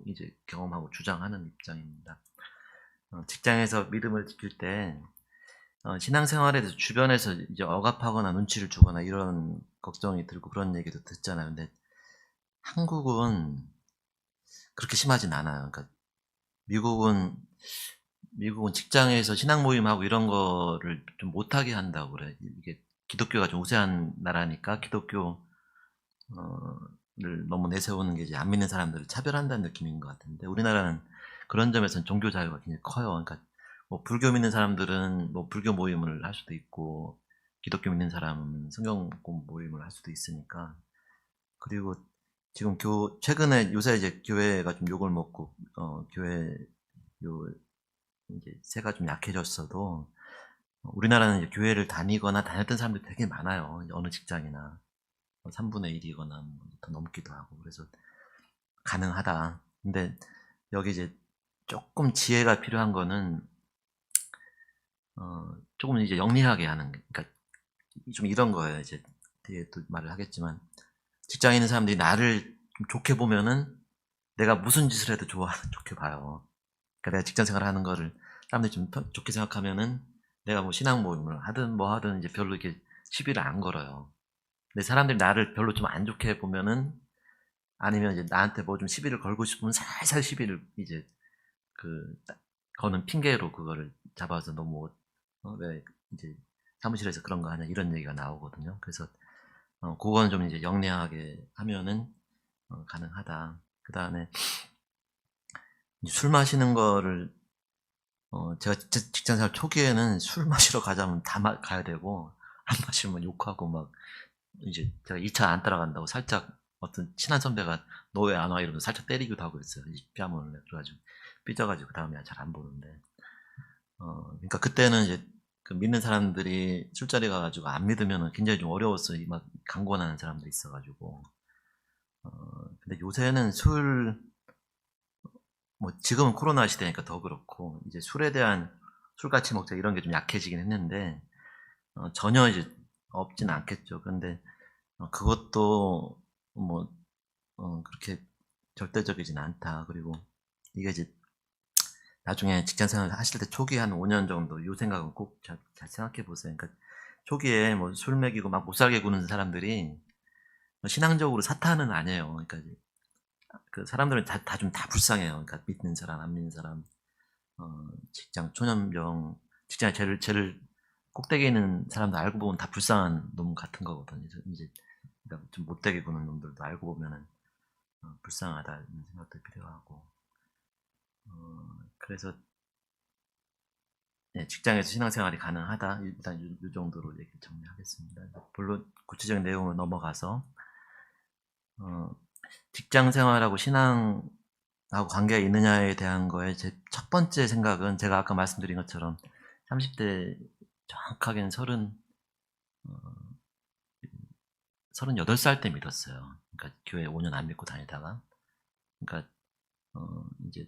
이제 경험하고 주장하는 입장입니다. 직장에서 믿음을 지킬 때 신앙생활에 대해서 주변에서 이제 억압하거나 눈치를 주거나 이런 걱정이 들고 그런 얘기도 듣잖아요. 근데 한국은 그렇게 심하진 않아요. 그러니까 미국은 직장에서 신앙 모임하고 이런 거를 좀 못하게 한다고 그래. 이게 기독교가 좀 우세한 나라니까 기독교 를 너무 내세우는 게 이제 안 믿는 사람들을 차별한다는 느낌인 것 같은데, 우리나라는 그런 점에서는 종교 자유가 굉장히 커요. 그러니까 뭐 불교 믿는 사람들은 뭐 불교 모임을 할 수도 있고, 기독교 믿는 사람은 성경 공부 모임을 할 수도 있으니까. 그리고 지금 최근에 요새 이제 교회가 좀 욕을 먹고, 교회 이제 세가 좀 약해졌어도, 우리나라는 이제 교회를 다니거나 다녔던 사람들이 되게 많아요. 어느 직장이나. 3분의 1이거나 더 넘기도 하고. 그래서 가능하다. 근데 여기 이제 조금 지혜가 필요한 거는, 조금 이제 영리하게 하는, 그러니까 좀 이런 거예요. 이제 뒤에 또 말을 하겠지만, 직장에 있는 사람들이 나를 좀 좋게 보면은 내가 무슨 짓을 해도 좋게 봐요. 그러니까 내가 직장 생활 하는 거를 사람들이 좀 좋게 생각하면은 내가 뭐 신앙 모임을 하든 뭐 하든 이제 별로 이렇게 시비를 안 걸어요. 근데 사람들이 나를 별로 좀 안 좋게 보면은, 아니면 이제 나한테 뭐 좀 시비를 걸고 싶으면 살살 시비를 이제 거는 핑계로 그거를 잡아서 너무 왜 이제 사무실에서 그런 거 하냐 이런 얘기가 나오거든요. 그래서 그건 좀 이제 영리하게 하면은 가능하다. 그 다음에 술 마시는 거를 제가 직장생활 초기에는 술 마시러 가자면 다 가야 되고, 안 마시면 욕하고 막, 이제 제가 2차 안 따라간다고 살짝 어떤 친한 선배가 너 왜 안 와 이러면서 살짝 때리기도 하고 있어요. 뺨을 그래가지고 삐져가지고 그 다음에 잘 안 보는데, 그러니까 그때는 이제 그 믿는 사람들이 술자리 가가지고 안 믿으면 굉장히 좀 어려웠어요. 막 강권하는 사람도 있어가지고. 근데 요새는 뭐 지금은 코로나 시대니까 더 그렇고, 이제 술에 대한 술같이 먹자 이런 게 좀 약해지긴 했는데, 전혀 이제 없진 않겠죠. 그런데 그것도 뭐 그렇게 절대적이진 않다. 그리고 이게 이제 나중에 직장생활 하실 때 초기에 한 5년 정도 이 생각은 꼭 잘 생각해 보세요. 그러니까 초기에 뭐 술 먹이고 막 못 살게 구는 사람들이 신앙적으로 사탄은 아니에요. 그러니까 이제 그 사람들은 다 좀 다 불쌍해요. 그러니까 믿는 사람, 안 믿는 사람, 직장 초년병, 직장에 제일 꼭대기에 있는 사람도 알고 보면 다 불쌍한 놈 같은 거거든요. 이제 그러니까 좀 못되게 구는 놈들도 알고 보면은 불쌍하다는 생각도 필요하고. 그래서 직장에서 신앙생활이 가능하다. 일단 이 정도로 얘기 정리하겠습니다. 물론 구체적인 내용을 넘어가서 직장생활하고 신앙하고 관계가 있느냐에 대한 거에 제 첫 번째 생각은, 제가 아까 말씀드린 것처럼 30대 정확하게는 38살 때 믿었어요. 그러니까 교회 5년 안 믿고 다니다가, 그러니까 이제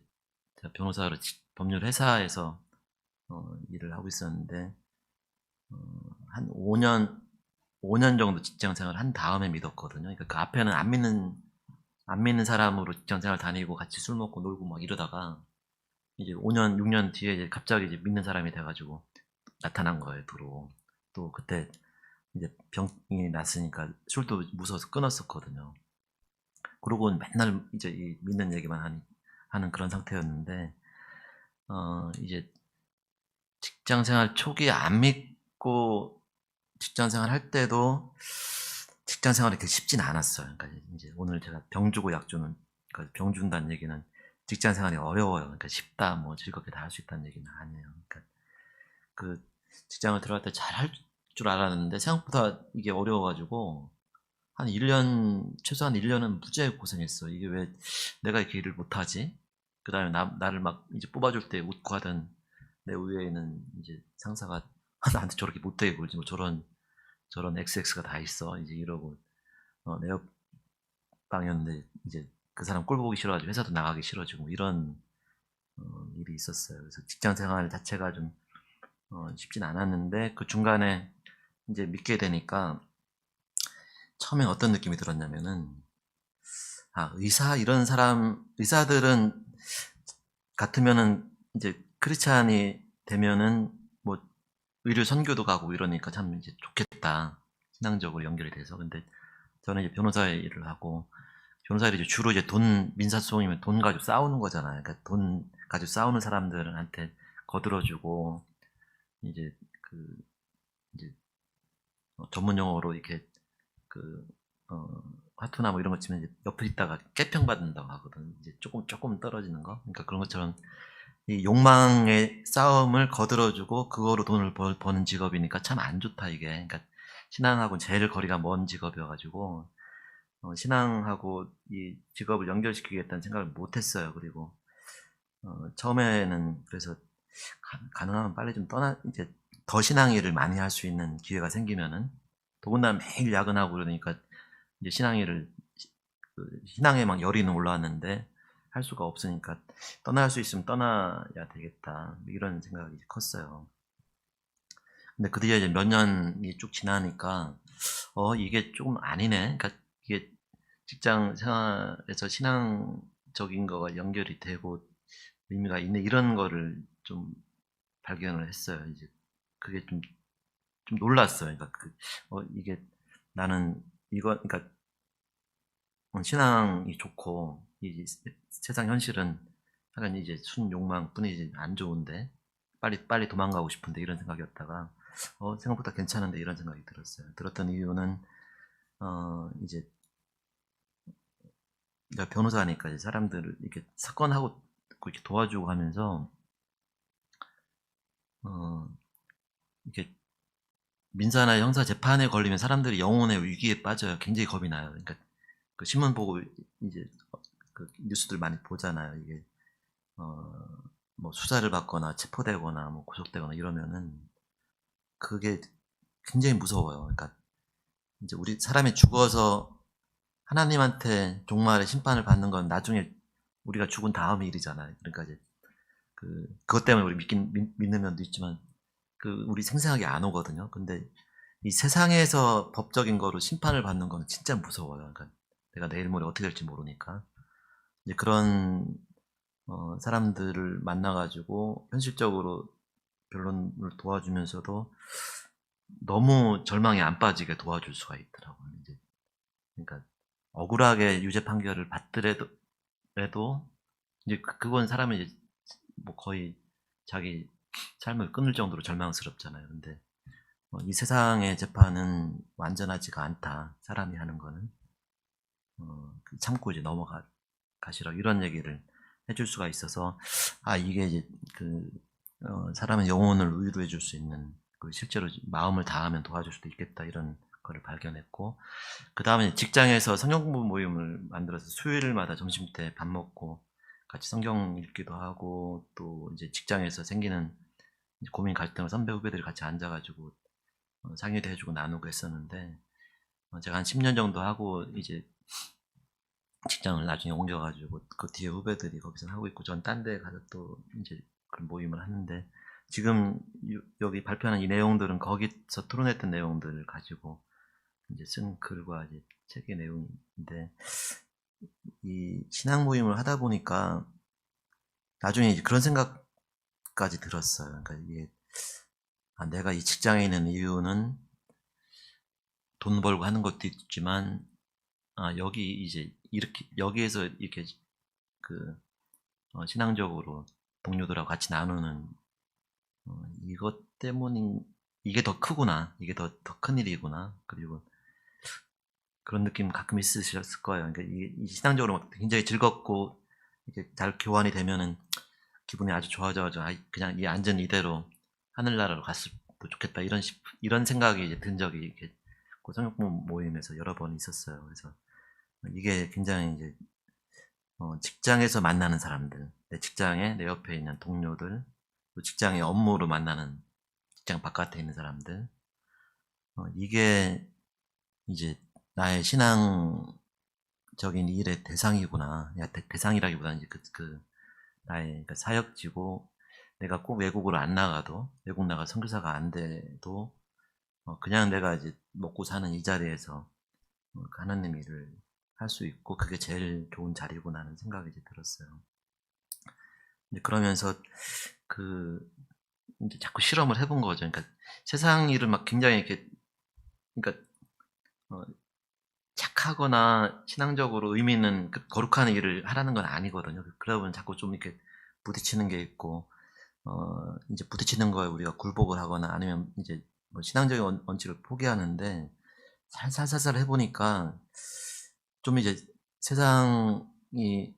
제가 변호사로 법률 회사에서 일을 하고 있었는데, 한 5년 정도 직장 생활을 한 다음에 믿었거든요. 그러니까 그 앞에는 안 믿는 사람으로 직장 생활 다니고 같이 술 먹고 놀고 막 이러다가, 이제 5년, 6년 뒤에 이제 갑자기 이제 믿는 사람이 돼가지고 나타난 거예요, 또 그때 이제 병이 났으니까 술도 무서워서 끊었었거든요. 그러고는 맨날 이제 이 믿는 얘기만 하는 그런 상태였는데, 이제 직장 생활 초기에 안 믿고 직장 생활 할 때도 직장 생활이 그렇게 쉽진 않았어요. 그러니까 이제 오늘 제가 병 주고 약 주는, 그러니까 병 준다는 얘기는 직장 생활이 어려워요. 그러니까 쉽다, 뭐 즐겁게 다 할 수 있다는 얘기는 아니에요. 그러니까 그 직장을 들어갈 때 잘 할 줄 알았는데 생각보다 이게 어려워가지고 한 1년, 최소한 1년은 무지하게 고생했어. 이게 왜 내가 이렇게 일을 못하지? 그 다음에 나를 막 이제 뽑아줄 때 웃고 하던 내 위에는 이제 상사가 나한테 저렇게 못되게 굴지, 뭐 저런 XX가 다 있어. 이제 이러고, 내 옆방이었는데 이제 그 사람 꼴 보기 싫어가지고 회사도 나가기 싫어지고, 뭐 이런 일이 있었어요. 그래서 직장 생활 자체가 좀 쉽진 않았는데, 그 중간에 이제 믿게 되니까 처음에 어떤 느낌이 들었냐면은, 의사들은 같으면은 이제 크리스찬이 되면은 뭐 의료 선교도 가고 이러니까 참 이제 좋겠다, 신앙적으로 연결이 돼서. 근데 저는 이제 변호사 일을 하고, 변호사 일이 주로 이제 민사소송이면 돈 가지고 싸우는 거잖아요. 그러니까 돈 가지고 싸우는 사람들한테 거들어주고, 이제 이제 전문 용어로 이렇게 화투나 뭐 이런 거 치면 이제 옆에 있다가 깨평 받는다고 하거든. 이제 조금 떨어지는 거. 그러니까 그런 것처럼 이 욕망의 싸움을 거들어주고 그거로 돈을 버는 직업이니까 참 안 좋다 이게. 그러니까 신앙하고 제일 거리가 먼 직업이어가지고 신앙하고 이 직업을 연결시키겠다는 생각을 못했어요. 그리고 처음에는 그래서 가능하면 빨리 좀 이제 더 신앙 일을 많이 할 수 있는 기회가 생기면은 더군다나 매일 야근하고 그러니까 이제 신앙에 막 열이 올라왔는데 할 수가 없으니까 떠날 수 있으면 떠나야 되겠다 이런 생각이 컸어요. 근데 그 뒤에 이제 몇 년이 쭉 지나니까 이게 조금 아니네. 그러니까 이게 직장 생활에서 신앙적인 거가 연결이 되고 의미가 있네 이런 거를 좀 발견을 했어요. 이제 그게 좀 놀랐어요. 그러니까 이게 나는 그러니까 신앙이 좋고 이 세상 현실은 약간 이제 순욕망뿐이지 안 좋은데 빨리 도망가고 싶은데 이런 생각이었다가 생각보다 괜찮은데 이런 생각이 들었어요. 들었던 이유는 이제 내가 변호사니까 이제 사람들을 이렇게 사건하고 이렇게 도와주고 하면서 이렇게 민사나 형사 재판에 걸리면 사람들이 영혼의 위기에 빠져요. 굉장히 겁이 나요. 그러니까 그 신문 보고 이제 그 뉴스들 많이 보잖아요. 이게 뭐 수사를 받거나 체포되거나 뭐 구속되거나 이러면은 그게 굉장히 무서워요. 그러니까 이제 우리 사람이 죽어서 하나님한테 종말의 심판을 받는 건 나중에 우리가 죽은 다음의 일이잖아요. 그러니까 이제 그것 때문에 우리 믿는 면도 있지만 우리 생생하게 안 오거든요. 근데 이 세상에서 법적인 거로 심판을 받는 건 진짜 무서워요. 그러니까 내가 내일 모레 어떻게 될지 모르니까 이제 그런 사람들을 만나가지고 현실적으로 변론을 도와주면서도 너무 절망에 안 빠지게 도와줄 수가 있더라고요. 이제 그러니까 억울하게 유죄 판결을 받더라도 이제 그건 사람이 이제 뭐 거의 자기 삶을 끊을 정도로 절망스럽잖아요. 근데 이 세상의 재판은 완전하지가 않다. 사람이 하는 거는 참고 이제 넘어가시라 이런 얘기를 해줄 수가 있어서 이게 이제 사람의 영혼을 위로해 줄 수 있는 실제로 마음을 다하면 도와줄 수도 있겠다 이런 거를 발견했고 그 다음에 직장에서 성경 공부 모임을 만들어서 수요일마다 점심때 밥 먹고 같이 성경 읽기도 하고 또 이제 직장에서 생기는 고민 갈등을 선배 후배들이 같이 앉아가지고 상의도 해주고 나누고 했었는데 제가 한 10년 정도 하고 이제 직장을 나중에 옮겨가지고 그 뒤에 후배들이 거기서 하고 있고 전 딴 데 가서 또 이제 그런 모임을 하는데 지금 여기 발표하는 이 내용들은 거기서 토론했던 내용들을 가지고 이제 쓴 글과 이제 책의 내용인데 이 신앙 모임을 하다 보니까 나중에 이제 그런 생각까지 들었어요. 그러니까 이게 내가 이 직장에 있는 이유는 돈 벌고 하는 것도 있지만 여기 이제 이렇게 여기에서 이렇게 신앙적으로 동료들하고 같이 나누는 이것 때문인 이게 더 크구나 이게 더 큰 일이구나 그리고 그런 느낌 가끔 있으셨을 거예요. 그러니까 이 신앙적으로 굉장히 즐겁고 이렇게 잘 교환이 되면은 기분이 아주 좋아져가지고 그냥 이 앉은 이대로 하늘나라로 갔으면 좋겠다 이런 생각이 이제 든 적이 이렇게 성경 모임에서 여러 번 있었어요. 그래서 이게 굉장히 이제 직장에서 만나는 사람들, 내 직장에 내 옆에 있는 동료들, 또 직장의 업무로 만나는 직장 바깥에 있는 사람들, 이게 이제 나의 신앙적인 일의 대상이구나. 대상이라기보다는 이제 나의 사역지고 내가 꼭 외국으로 안 나가도 외국 나가 선교사가 안 돼도 그냥 내가 이제 먹고 사는 이 자리에서 하나님 일을 할 수 있고 그게 제일 좋은 자리구나 하는 생각이 이제 들었어요. 그러면서 이제 자꾸 실험을 해본 거죠. 그러니까 세상 일을 막 굉장히 이렇게 그러니까 착하거나 신앙적으로 의미 있는 거룩한 일을 하라는 건 아니거든요. 그러다 보면 자꾸 좀 이렇게 부딪히는 게 있고 이제 부딪히는 거에 우리가 굴복을 하거나 아니면 이제 뭐 신앙적인 원칙을 포기하는데 살살살살 해보니까 좀 이제 세상이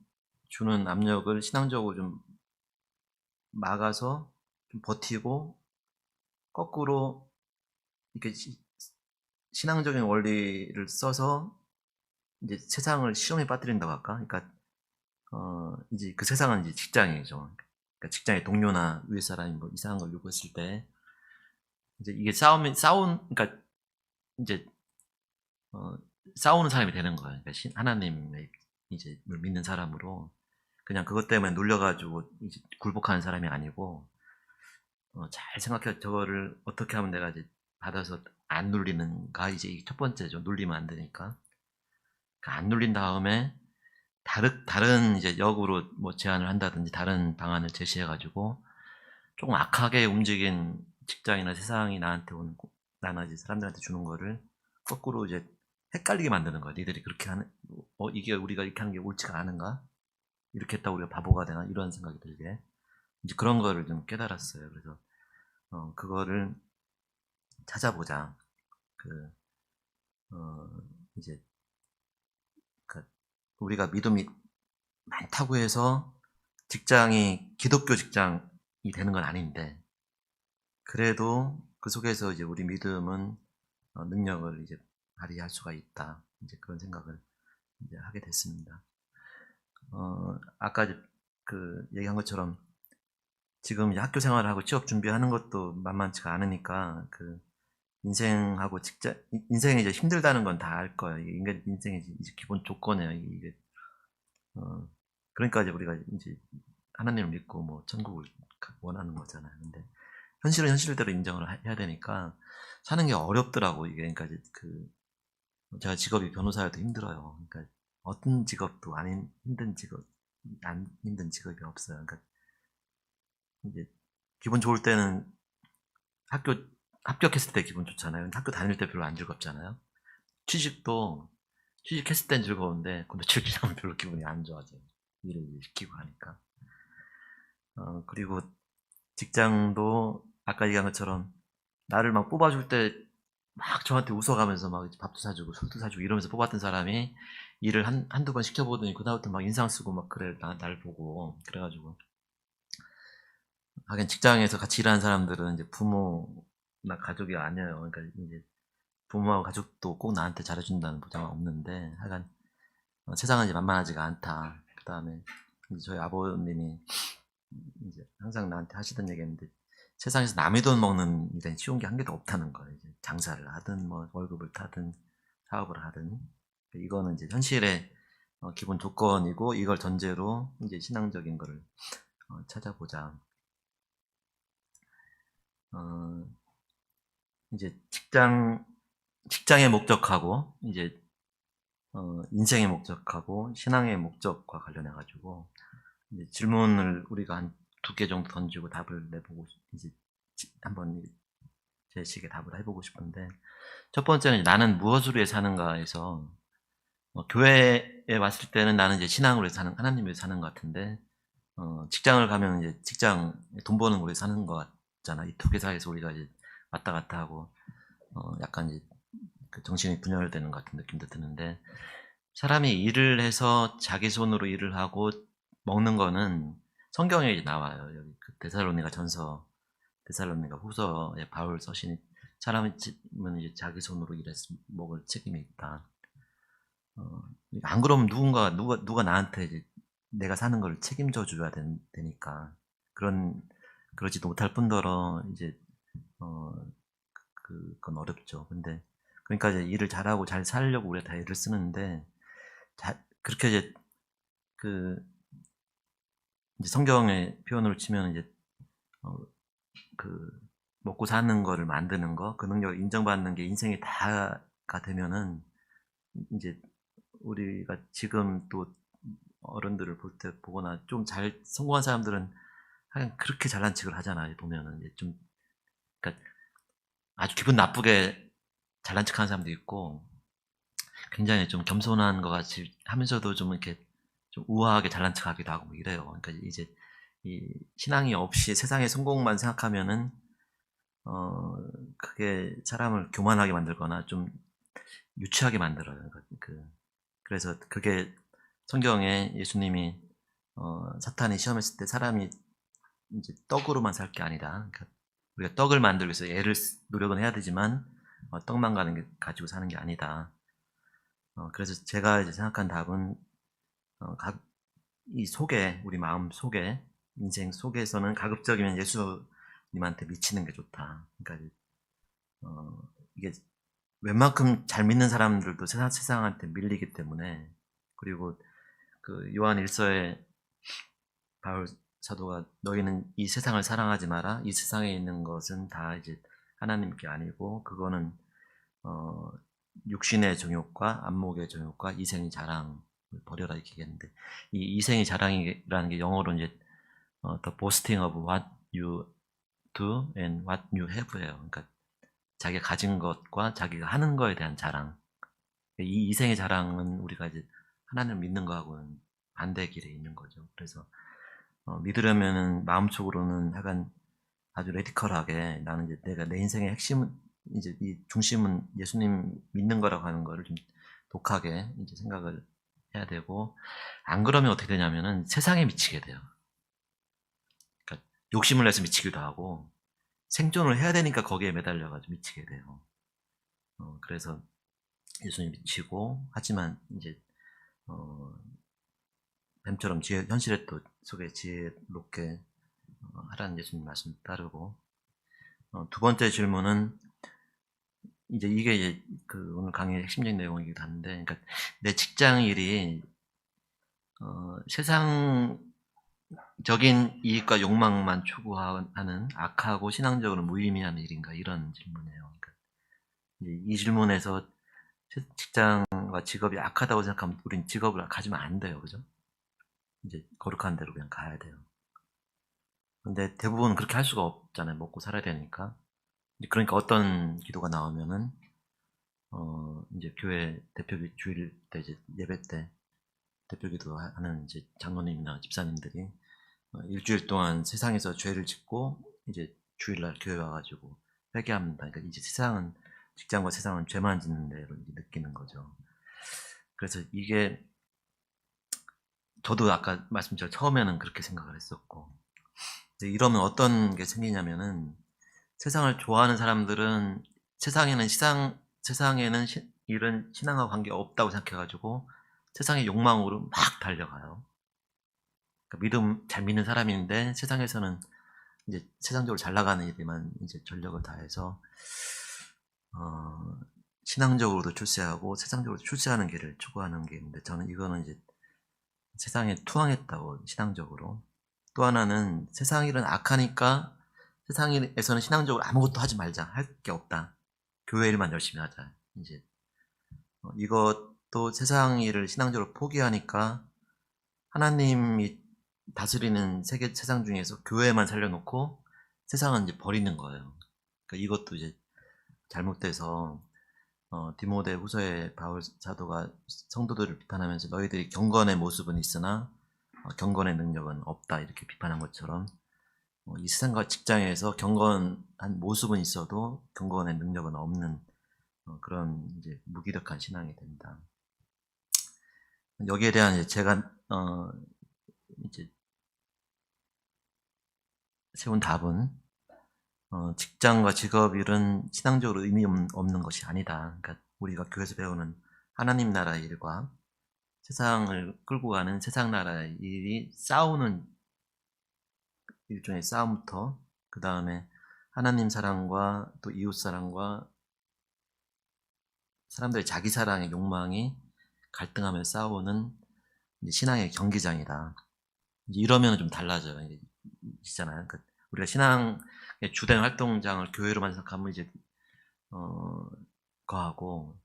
주는 압력을 신앙적으로 좀 막아서 좀 버티고 거꾸로 이렇게 신앙적인 원리를 써서 이제 세상을 시험에 빠뜨린다고 할까? 그러니까 이제 그 세상은 이제 직장이죠. 그러니까 직장의 동료나 위에 사람이 뭐 이상한 걸 요구했을 때 이제 이게 그러니까 이제 싸우는 사람이 되는 거예요. 그러니까 하나님의 이제 믿는 사람으로 그냥 그것 때문에 눌려가지고 이제 굴복하는 사람이 아니고 잘 생각해 저거를 어떻게 하면 내가 이제 받아서 안 눌리는가 이제 이게 첫 번째죠. 눌리면 안 되니까. 그러니까 안 눌린 다음에 다른 이제 역으로 뭐 제안을 한다든지 다른 방안을 제시해가지고 조금 악하게 움직인 직장이나 세상이 나나 이제 사람들한테 주는 거를 거꾸로 이제 헷갈리게 만드는 거야. 니들이 그렇게 하는, 이게 우리가 이렇게 하는 게 옳지가 않은가? 이렇게 했다고 우리가 바보가 되나? 이런 생각이 들게. 이제 그런 거를 좀 깨달았어요. 그래서, 그거를 찾아보자. 이제, 우리가 믿음이 많다고 해서 직장이 기독교 직장이 되는 건 아닌데, 그래도 그 속에서 이제 우리 믿음은 능력을 이제 발휘할 수가 있다. 이제 그런 생각을 이제 하게 됐습니다. 아까 얘기한 것처럼 지금 이제 학교 생활을 하고 취업 준비하는 것도 만만치가 않으니까 인생하고 인생이 이제 힘들다는 건 다 알 거예요. 인간 인생의 이제 기본 조건이에요. 이게 그러니까 이제 우리가 이제 하나님을 믿고 뭐 천국을 원하는 거잖아요. 근데 현실은 현실대로 인정을 해야 되니까 사는 게 어렵더라고. 이게 그러니까 이제 제가 직업이 변호사여도 힘들어요. 그러니까 어떤 직업도 안 힘든 직업이 없어요. 그러니까 이제 기분 좋을 때는 학교 합격했을 때 기분 좋잖아요. 근데 학교 다닐 때 별로 안 즐겁잖아요. 취직했을 땐 즐거운데 그 며칠 지나면 별로 기분이 안 좋아져요. 일을 시키고 하니까. 그리고 직장도 아까 얘기한 것처럼 나를 막 뽑아줄 때 막 저한테 웃어가면서 막 밥도 사주고 술도 사주고 이러면서 뽑았던 사람이 일을 한두 번 시켜보더니 그다음부터 막 인상 쓰고 막 그래 날 보고 그래가지고 하긴 직장에서 같이 일하는 사람들은 이제 부모나 가족이 아니에요. 그러니까 이제 부모하고 가족도 꼭 나한테 잘해준다는 보장은 없는데 하여간 세상은 이제 만만하지가 않다. 그 다음에 저희 아버님이 이제 항상 나한테 하시던 얘기였는데 세상에서 남의 돈 먹는 일은 쉬운 게 한 개도 없다는 거예요. 이제 장사를 하든 뭐 월급을 타든 사업을 하든 이거는 이제 현실의 기본 조건이고 이걸 전제로 이제 신앙적인 거를 찾아보자. 이제 직장의 목적하고 이제 인생의 목적하고 신앙의 목적과 관련해 가지고 이제 질문을 우리가 한 2개 정도 던지고 답을 내보고 이제 한번 제 식의 답을 해보고 싶은데 첫 번째는 나는 무엇을 위해 사는가에서 교회에 왔을 때는 나는 이제 신앙을 위해 하나님 위해 사는 것 같은데 직장을 가면 이제 직장 돈 버는 걸 위해 사는 것 같잖아. 이 두 개 사이에서 우리가 이제 왔다 갔다 하고 약간 이제 정신이 분열되는 것 같은 느낌도 드는데 사람이 일을 해서 자기 손으로 일을 하고 먹는 거는 성경에 이제 나와요. 여기 데살로니가 후서에 바울 서신이 사람은 이제 자기 손으로 일해서 먹을 책임이 있다. 안 그러면 누가 나한테 이제 내가 사는 걸 책임져 줘야 되니까 그러지도 못할 뿐더러 이제 그건 어렵죠. 근데 그러니까 이제 일을 잘하고 잘 살려고 우리가 다 일을 쓰는데 그렇게 이제 이제 성경의 표현으로 치면 이제 먹고 사는 거를 만드는 거, 그 능력을 인정받는 게 인생이 다가 되면은 이제 우리가 지금 또 어른들을 보거나 좀 잘 성공한 사람들은 하여간 그렇게 잘난 척을 하잖아요. 보면은 이제 좀 그러니까 아주 기분 나쁘게 잘난 척하는 사람도 있고 굉장히 좀 겸손한 것 같이 하면서도 좀 이렇게 좀 우아하게 잘난 척하기도 하고 뭐 이래요. 그러니까 이제 이 신앙이 없이 세상의 성공만 생각하면은 그게 사람을 교만하게 만들거나 좀 유치하게 만들어요. 그래서 그게 성경에 예수님이 사탄이 시험했을 때 사람이 이제 떡으로만 살 게 아니라, 그러니까 우리가 떡을 만들기 위해서 노력은 해야 되지만 떡만 가지고 사는 게 아니다. 그래서 제가 이제 생각한 답은 이 속에, 우리 마음 속에, 인생 속에서는 가급적이면 예수님한테 미치는 게 좋다. 그러니까 이게 웬만큼 잘 믿는 사람들도 세상한테 밀리기 때문에, 그리고 그 요한 1서에 바울 사도가 너희는 이 세상을 사랑하지 마라. 이 세상에 있는 것은 다 이제 하나님께 아니고 그거는 육신의 정욕과 안목의 정욕과 이생의 자랑을 버려라 이렇게 얘기했는데, 이 이생의 자랑이라는 게 영어로 이제 the boasting of what you do and what you have예요. 그러니까 자기가 가진 것과 자기가 하는 거에 대한 자랑. 이 이생의 자랑은 우리가 이제 하나님을 믿는 거하고는 반대 길에 있는 거죠. 그래서 믿으려면은 마음속으로는 약간 아주 레디컬하게 나는 이제 내가 내 인생의 핵심은 이제 이 중심은 예수님 믿는 거라고 하는 거를 좀 독하게 이제 생각을 해야 되고, 안 그러면 어떻게 되냐면은 세상에 미치게 돼요. 그러니까 욕심을 내서 미치기도 하고 생존을 해야 되니까 거기에 매달려가지고 미치게 돼요. 그래서 예수님 미치고, 하지만 이제 뱀처럼 현실에 또 속에 지혜롭게 하라는 예수님 말씀 따르고, 두 번째 질문은 이제 이게 그 오늘 강의의 핵심적인 내용이기도 한데, 그러니까 내 직장 일이 세상적인 이익과 욕망만 추구하는 악하고 신앙적으로 무의미한 일인가, 이런 질문이에요. 그러니까 이 질문에서 직장과 직업이 악하다고 생각하면 우린 직업을 가지면 안 돼요, 그죠? 이제 거룩한 대로 그냥 가야 돼요. 근데 대부분 그렇게 할 수가 없잖아요. 먹고 살아야 되니까. 그러니까 어떤 기도가 나오면은 이제 교회 주일 때 이제 예배 때 대표기도 하는 이제 장로님이나 집사님들이 일주일 동안 세상에서 죄를 짓고 이제 주일날 교회 와가지고 회개합니다. 그러니까 이제 직장과 세상은 죄만 짓는 대로 느끼는 거죠. 그래서 이게 저도 아까 말씀처럼 처음에는 그렇게 생각을 했었고, 이러면 어떤 게 생기냐면은 세상을 좋아하는 사람들은 세상에는 이런 신앙과 관계 없다고 생각해가지고 세상의 욕망으로 막 달려가요. 그러니까 잘 믿는 사람인데 세상에서는 이제 세상적으로 잘 나가는 일에만 이제 전력을 다해서 신앙적으로도 출세하고 세상적으로도 출세하는 길을 추구하는 게 있는데, 저는 이거는 이제 세상에 투항했다고, 신앙적으로. 또 하나는 세상 일은 악하니까 세상에서는 신앙적으로 아무것도 하지 말자, 할 게 없다, 교회 일만 열심히 하자. 이제 이것도 세상 일을 신앙적으로 포기하니까 하나님이 다스리는 세상 중에서 교회만 살려놓고 세상은 이제 버리는 거예요. 그러니까 이것도 이제 잘못돼서 디모데 후서에 바울 사도가 성도들을 비판하면서 너희들이 경건의 모습은 있으나 경건의 능력은 없다, 이렇게 비판한 것처럼 이 세상과 직장에서 경건한 모습은 있어도 경건의 능력은 없는 그런 이제 무기력한 신앙이 된다. 여기에 대한 이제 제가 이제 세운 답은 직장과 직업일은 신앙적으로 의미 없는 것이 아니다. 그러니까 우리가 교회에서 배우는 하나님 나라의 일과 세상을 끌고 가는 세상 나라의 일이 싸우는 일종의 싸움부터, 그 다음에 하나님 사랑과 또 이웃 사랑과 사람들의 자기 사랑의 욕망이 갈등하며 싸우는 신앙의 경기장이다. 이러면 좀 달라져요. 있잖아요. 그러니까 우리가 신앙의 주된 활동장을 교회로만 생각하면 이제 거하고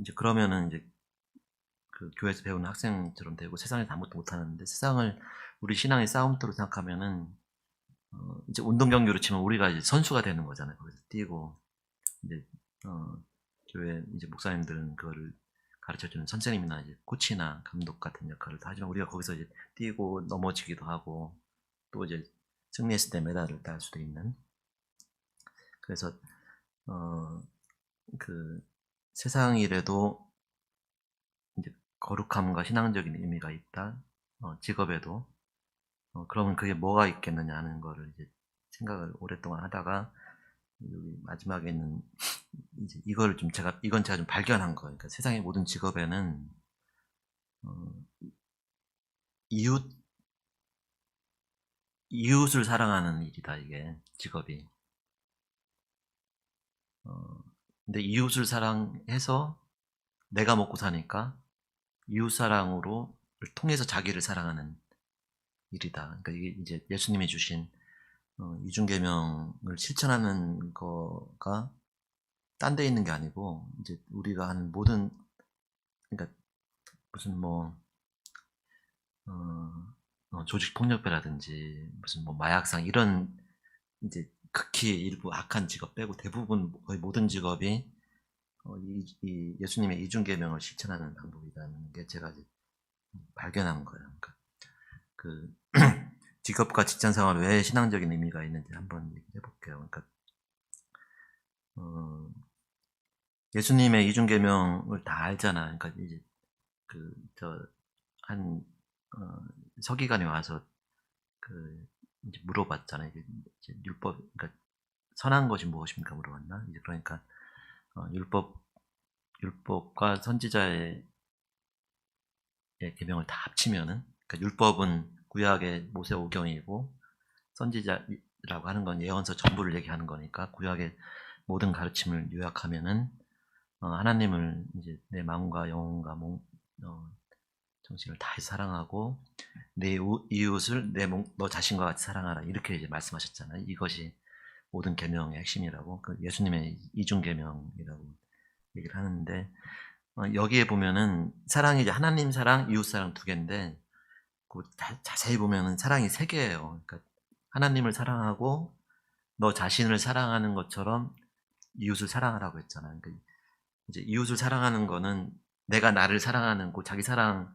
이제 그러면은 이제 그 교회에서 배우는 학생처럼 되고 세상에서 아무것도 못하는데, 세상을 우리 신앙의 싸움터로 생각하면은 이제 운동 경기로 치면 우리가 이제 선수가 되는 거잖아요. 거기서 뛰고 이제 교회 이제 목사님들은 그거를 가르쳐주는 선생님이나 이제 코치나 감독 같은 역할을 다 하지만 우리가 거기서 이제 뛰고 넘어지기도 하고 또 이제 승리했을 때 메달을 딸 수도 있는. 그래서 그 세상 일에도 거룩함과 신앙적인 의미가 있다. 직업에도. 그러면 그게 뭐가 있겠느냐 하는 거를 이제 생각을 오랫동안 하다가 여기 마지막에는 이제 이걸 좀 이건 제가 좀 발견한 거예요. 그러니까 세상의 모든 직업에는 이웃을 사랑하는 일이다, 이게 직업이. 근데 이웃을 사랑해서 내가 먹고 사니까 이웃 사랑으로 통해서 자기를 사랑하는 일이다. 그러니까 이게 이제 예수님이 주신 이중계명을 실천하는 거가 딴 데 있는 게 아니고 이제 우리가 하는 모든, 그러니까 무슨 뭐 조직 폭력배라든지 무슨 뭐 마약상 이런 이제 극히 일부 악한 직업 빼고 대부분 거의 모든 직업이 이 예수님의 이중계명을 실천하는 방법이라는 게 제가 이제 발견한 거예요. 그러니까 그 직업과 직장 생활 왜 신앙적인 의미가 있는지 한번 얘기해 볼게요. 그러니까 예수님의 이중계명을 다 알잖아. 그러니까 이제 한 서기관이 와서 이제 물어봤잖아요. 이제 율법, 그러니까 선한 것이 무엇입니까 물어봤나? 이제 그러니까 율법과 선지자의 계명을 다 합치면은, 그러니까 율법은 구약의 모세오경이고 선지자라고 하는 건 예언서 전부를 얘기하는 거니까 구약의 모든 가르침을 요약하면은 하나님을 이제 내 마음과 영혼과 정신을 다해서 사랑하고 내 이웃을 너 자신과 같이 사랑하라, 이렇게 이제 말씀하셨잖아요. 이것이 모든 계명의 핵심이라고, 예수님의 이중 계명이라고 얘기를 하는데, 여기에 보면은 사랑이 이제 하나님 사랑, 이웃 사랑 두 개인데, 자세히 보면은 사랑이 세 개예요. 그러니까 하나님을 사랑하고 너 자신을 사랑하는 것처럼 이웃을 사랑하라고 했잖아요. 그러니까 이제 이웃을 사랑하는 거는 내가 나를 사랑하는 거, 자기 사랑의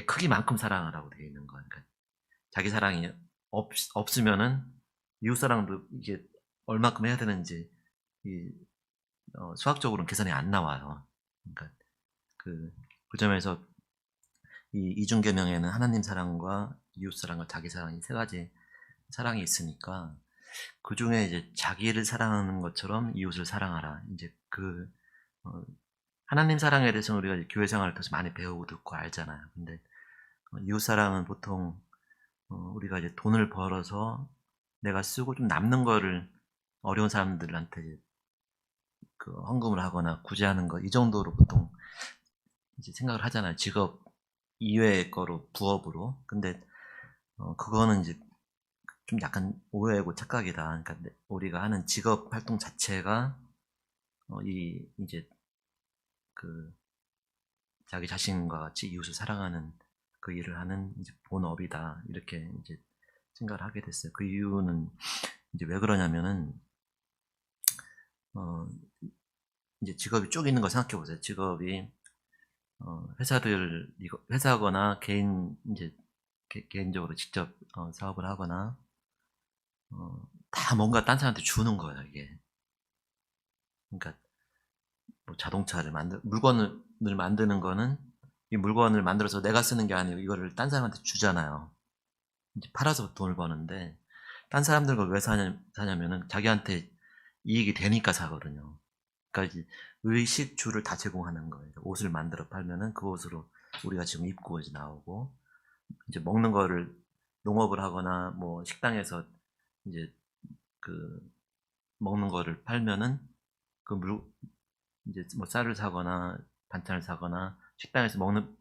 크기만큼 사랑하라고 되어 있는 거예요. 그러니까 자기 사랑이 없으면은 이웃 사랑도 이게 얼마큼 해야 되는지 수학적으로는 계산이 안 나와요. 그러니까 그 점에서 이 이중계명에는 하나님 사랑과 이웃 사랑과 자기 사랑, 이 세 가지 사랑이 있으니까 그 중에 이제 자기를 사랑하는 것처럼 이웃을 사랑하라. 이제 하나님 사랑에 대해서는 우리가 이제 교회 생활을 통해서 많이 배우고 듣고 알잖아요. 근데 이웃 사랑은 보통 우리가 이제 돈을 벌어서 내가 쓰고 좀 남는 거를 어려운 사람들한테 헌금을 하거나 구제하는 거, 이 정도로 보통 이제 생각을 하잖아요. 직업 이외의 거로, 부업으로. 근데 그거는 이제 좀 약간 오해고 착각이다. 그러니까 우리가 하는 직업 활동 자체가 이제 자기 자신과 같이 이웃을 사랑하는 그 일을 하는 이제 본업이다, 이렇게 이제 생각을 하게 됐어요. 그 이유는 이제 왜 그러냐면은 이제 직업이 쭉 있는 거 생각해 보세요. 직업이 회사거나 개인적으로 직접 사업을 하거나 다 뭔가 딴 사람한테 주는 거예요, 이게. 그러니까 뭐 자동차를 물건을 만드는 거는 이 물건을 만들어서 내가 쓰는 게 아니고 이거를 딴 사람한테 주잖아요. 이제 팔아서 돈을 버는데, 딴 사람들 걸 왜 사냐면은 자기한테 이익이 되니까 사거든요. 그러니까 이제 의식주를 다 제공하는 거예요. 옷을 만들어 팔면은 그 옷으로 우리가 지금 입고 이제 나오고, 이제 먹는 거를 농업을 하거나 뭐 식당에서 이제 먹는 거를 팔면은 이제 뭐 쌀을 사거나 반찬을 사거나 식당에서 먹는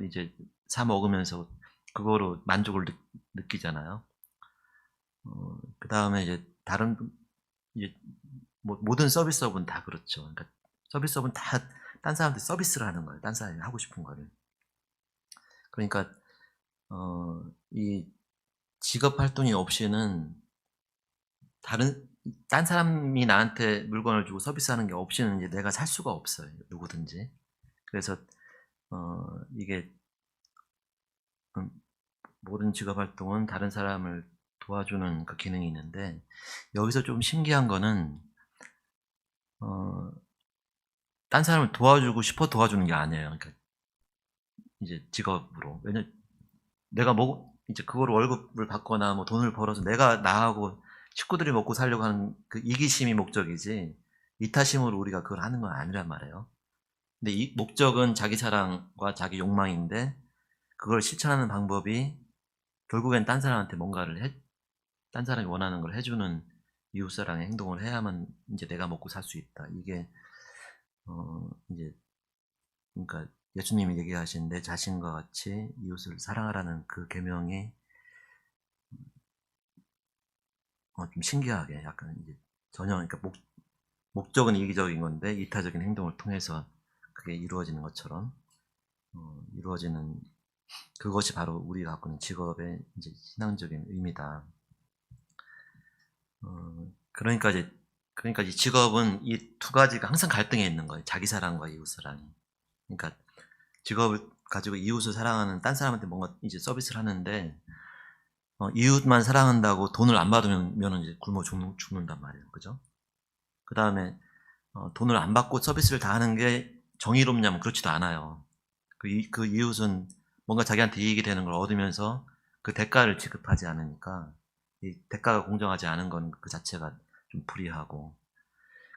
이제 사 먹으면서 그거로 만족을 느끼잖아요. 그 다음에 이제 다른 이제 모든 서비스업은 다 그렇죠. 그러니까 서비스업은 다 딴 사람한테 서비스를 하는 거예요. 딴 사람이 하고 싶은 거를. 그러니까 이 직업 활동이 없이는 딴 사람이 나한테 물건을 주고 서비스하는 게 없이는 이제 내가 살 수가 없어요, 누구든지. 그래서 이게 모든 직업 활동은 다른 사람을 도와주는 그 기능이 있는데, 여기서 좀 신기한 거는 딴 사람을 도와주고 싶어 도와주는 게 아니에요. 그러니까 이제 직업으로. 왜냐 내가 뭐 이제 그걸 월급을 받거나 뭐 돈을 벌어서 내가 나하고 식구들이 먹고 살려고 하는 그 이기심이 목적이지 이타심으로 우리가 그걸 하는 건 아니란 말이에요. 근데 이 목적은 자기 사랑과 자기 욕망인데 그걸 실천하는 방법이 결국엔 딴 사람한테 뭔가를 딴 사람이 원하는 걸 해주는 이웃사랑의 행동을 해야만 이제 내가 먹고 살 수 있다. 이게 이제 그러니까 예수님이 얘기하신 내 자신과 같이 이웃을 사랑하라는 그 계명이 좀 신기하게 약간 이제 전혀 그러니까 목적은 이기적인 건데 이타적인 행동을 통해서 그게 이루어지는 것처럼 이루어지는 그것이 바로 우리가 갖고 있는 직업의 이제 신앙적인 의미다. 그러니까 이 직업은 이 두 가지가 항상 갈등에 있는 거예요. 자기 사랑과 이웃 사랑이. 그러니까 직업을 가지고 이웃을 사랑하는 딴 사람한테 뭔가 이제 서비스를 하는데 이웃만 사랑한다고 돈을 안 받으면 이제 굶어 죽는단 말이에요. 그죠? 그 다음에 돈을 안 받고 서비스를 다 하는 게 정의롭냐면 그렇지도 않아요. 그 이웃은 뭔가 자기한테 이익이 되는 걸 얻으면서 그 대가를 지급하지 않으니까 이 대가가 공정하지 않은 건 그 자체가 좀 불이하고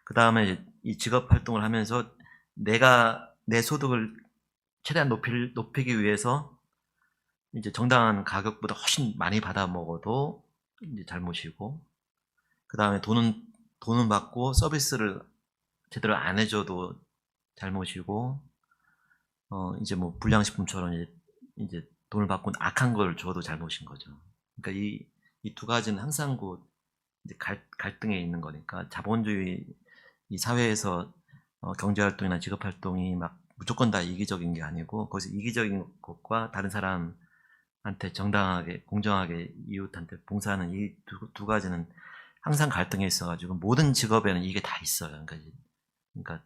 그 다음에 이 직업 활동을 하면서 내가 내 소득을 최대한 높이기 위해서 이제 정당한 가격보다 훨씬 많이 받아 먹어도 이제 잘못이고 그 다음에 돈은 받고 서비스를 제대로 안 해줘도 잘못이고 이제 뭐 불량식품처럼 이제 돈을 받고 악한 걸 줘도 잘못인 거죠. 그러니까 이 두 가지는 항상 이제 갈등에 있는 거니까 자본주의 이 사회에서 경제활동이나 직업활동이 막 무조건 다 이기적인 게 아니고 거기서 이기적인 것과 다른 사람한테 정당하게 공정하게 이웃한테 봉사하는 이 두 가지는 항상 갈등에 있어가지고 모든 직업에는 이게 다 있어요. 그러니까